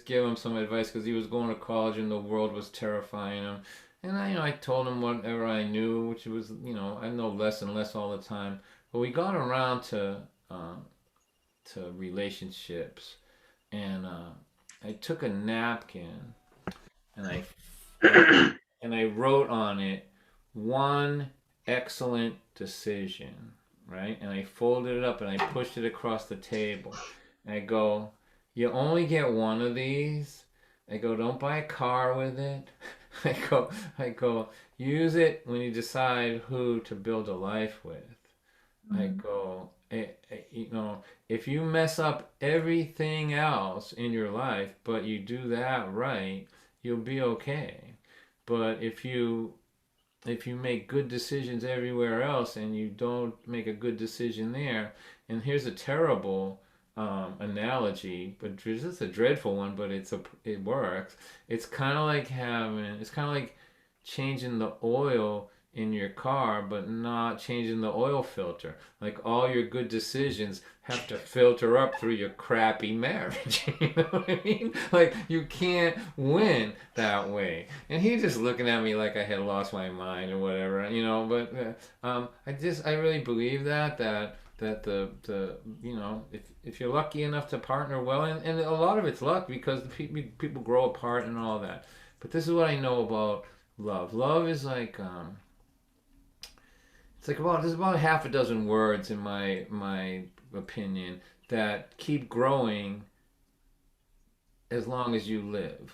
give him some advice because he was going to college and the world was terrifying him. And I told him whatever I knew, which was, I know less and less all the time. But we got around to relationships, and I took a napkin and I wrote on it one excellent decision, right? And I folded it up and I pushed it across the table. And I go, you only get one of these. I go, don't buy a car with it. I go, use it when you decide who to build a life with. Mm-hmm. I go, if you mess up everything else in your life, but you do that right, you'll be okay. But if you make good decisions everywhere else and you don't make a good decision there, and here's a terrible analogy, but this is a dreadful one, but it works. It's kind of like changing the oil in your car, but not changing the oil filter. Like all your good decisions have to filter up through your crappy marriage. You know what I mean? Like you can't win that way. And he's just looking at me like I had lost my mind or whatever, But I really believe that the if you're lucky enough to partner well, and a lot of it's luck because people grow apart and all that. But this is what I know about love. Love is like there's about half a dozen words in my opinion that keep growing as long as you live.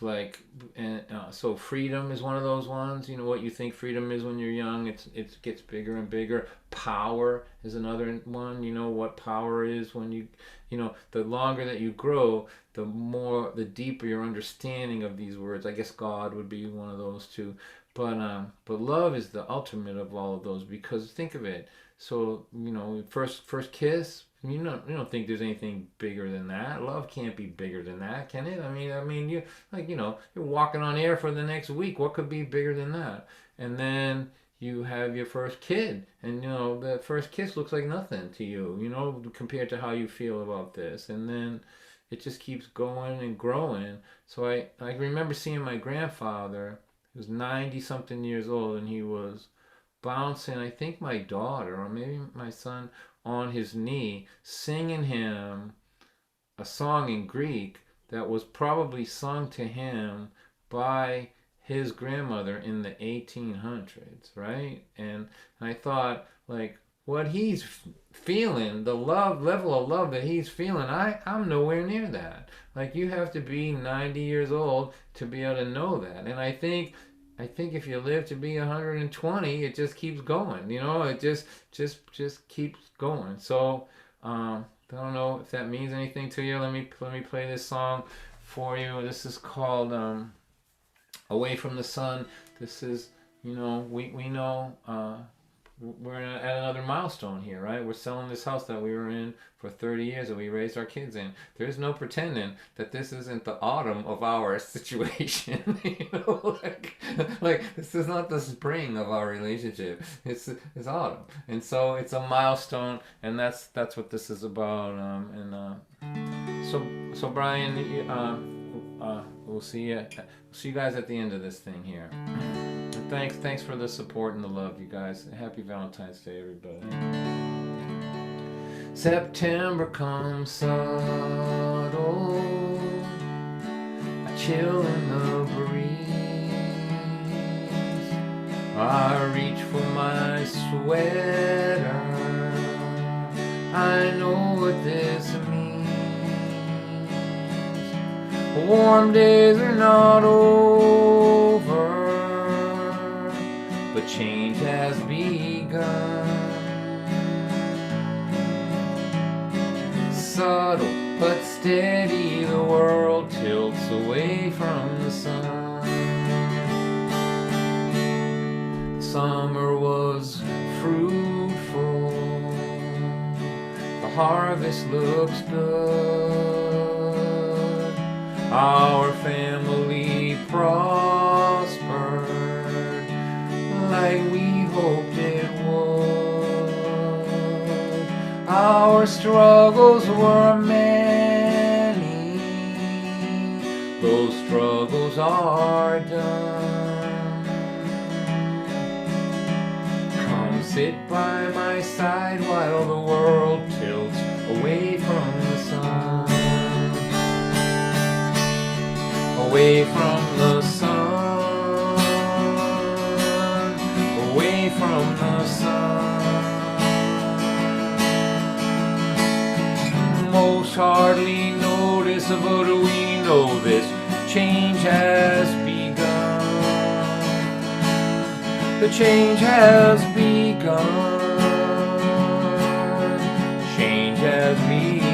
So freedom is one of those ones. What you think freedom is when you're young, it gets bigger and bigger. Power is another one. What power is when the longer that you grow, the deeper your understanding of these words. I guess God would be one of those too. But love is the ultimate of all of those, because think of it. So first kiss. You don't think there's anything bigger than that. Love can't be bigger than that, can it? I mean, you're walking on air for the next week. What could be bigger than that? And then you have your first kid, and you know that first kiss looks like nothing to you, you know, compared to how you feel about this, and then it just keeps going and growing. So I remember seeing my grandfather, he was 90 something years old, and he was bouncing, I think my daughter or maybe my son, on his knee, singing him a song in Greek that was probably sung to him by his grandmother in the 1800s, right? And I thought, like, what he's feeling, the love level of love that he's feeling, I'm nowhere near that. Like, you have to be 90 years old to be able to know that. And I think if you live to be 120, it just keeps going. You know, it just keeps going. So I don't know if that means anything to you. Let me play this song for you. This is called Away from the Sun. This is, you know, we know we're at another milestone here, right? We're selling this house that we were in for 30 years that we raised our kids in. There's no pretending that this isn't the autumn of our situation. You know, like this is not the spring of our relationship. It's autumn, and so it's a milestone, and that's what this is about. So Brian, we'll see you guys at the end of this thing here. Thanks for the support and the love, you guys. Happy Valentine's Day, everybody. September comes subtle, a chill in the breeze. I reach for my sweater, I know what this means. Warm days are not over, but change has begun. Subtle but steady, the world tilts away from the sun. Summer was fruitful, the harvest looks good. Our family prospered like we hoped it would. Our struggles were many, those struggles are done. Come sit by my side while the world tilts away from the sun. Away from the sun, away from the sun. Most hardly notice, but we know this change has begun. The change has begun. Change has begun.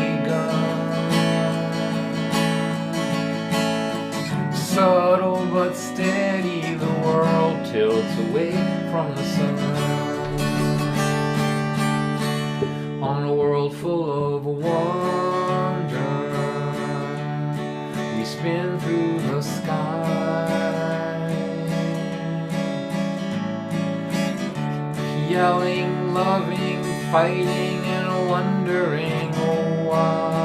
Subtle but steady, the world tilts away from the sun. On a world full of wonder, we spin through the sky, yelling, loving, fighting, and wondering why.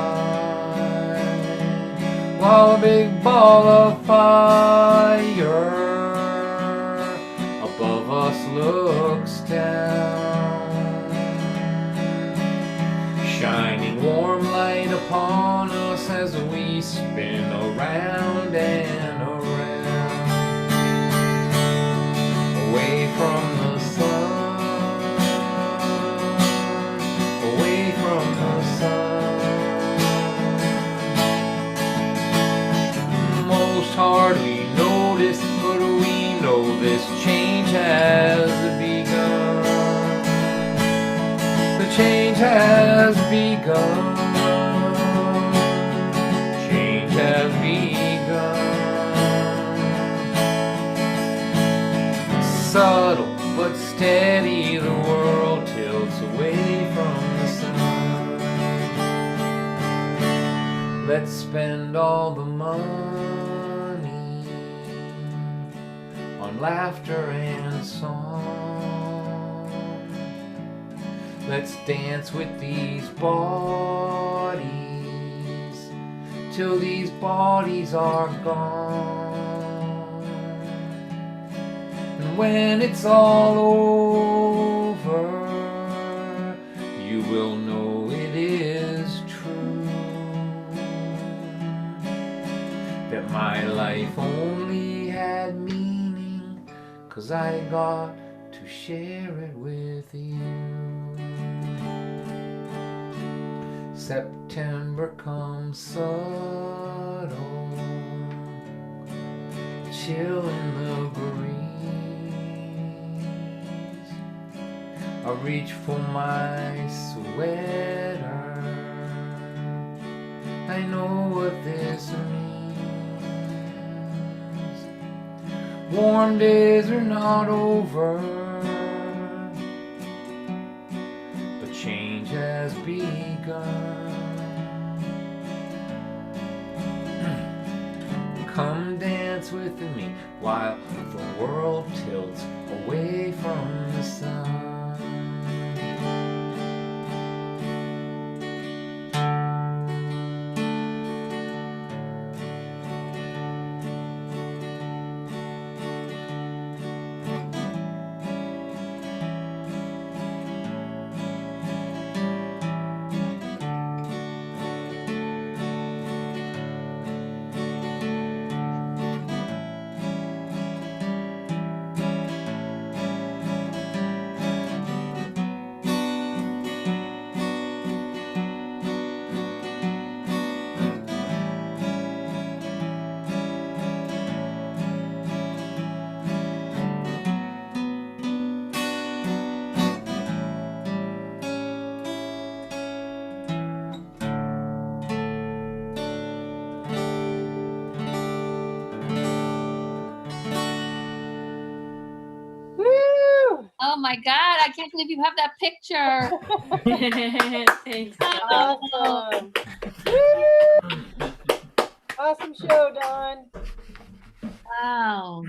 While a big ball of fire above us looks down, shining warm light upon us as we spin around and around. Away from the sun, away from the sun. Most hardly notice, but we know this change has begun. The change has begun. Change has begun. Subtle but steady, the world tilts away from the sun. Let's spend all the money on laughter and song. Let's dance with these bodies till these bodies are gone. And when it's all over, you will know it is true that my life only had meaning 'cause I got to share it with you. September comes subtle, chill in the breeze. I reach for my sweater, I know what this means. Warm days are not over, but change has begun. Come dance with me while the world tilts away from the sun. Oh my God, I can't believe you have that picture. Thanks. Awesome. Awesome show, Dawn. Wow.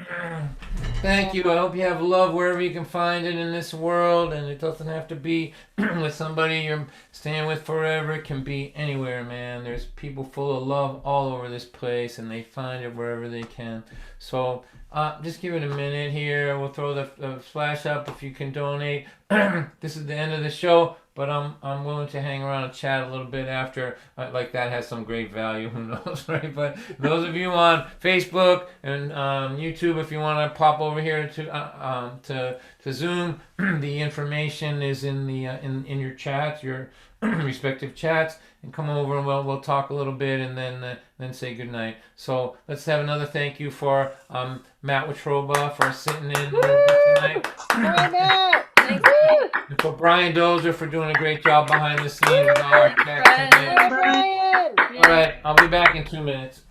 Thank you. I hope you have love wherever you can find it in this world, and it doesn't have to be with somebody you're staying with forever. It can be anywhere, man. There's people full of love all over this place, and they find it wherever they can. So just give it a minute here. We'll throw the flash up if you can donate. This is the end of the show, but I'm willing to hang around and chat a little bit after. Like that has some great value. Who knows, right? But those of you on Facebook and YouTube, if you want to pop over here to Zoom, the information is in the in your chats, your respective chats, and come over and we'll talk a little bit and then say goodnight. So let's have another thank you for Matt Watroba for sitting in a little bit tonight. Thank you. And for Brian Dozer for doing a great job behind the scenes with all our tech tonight. Brian. All right, I'll be back in 2 minutes.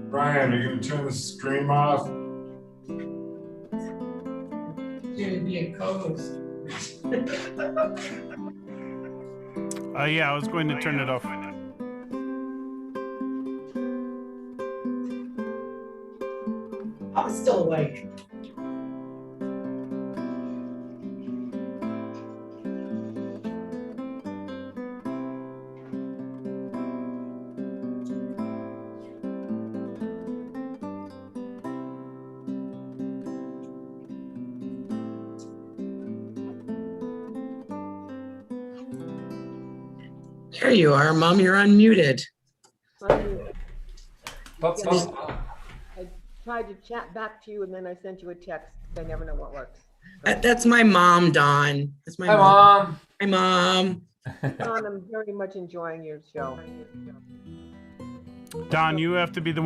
Brian, are you gonna turn the stream off? It's gonna be a co-host. Yeah, I was going to turn it off. I'm still awake. There you are, Mom. You're unmuted. I tried to chat back to you and then I sent you a text. I never know what works. That's my mom, Dawn. That's my Hi, Mom. Hi, Mom. Don, I'm very much enjoying your show. Don, you have to be the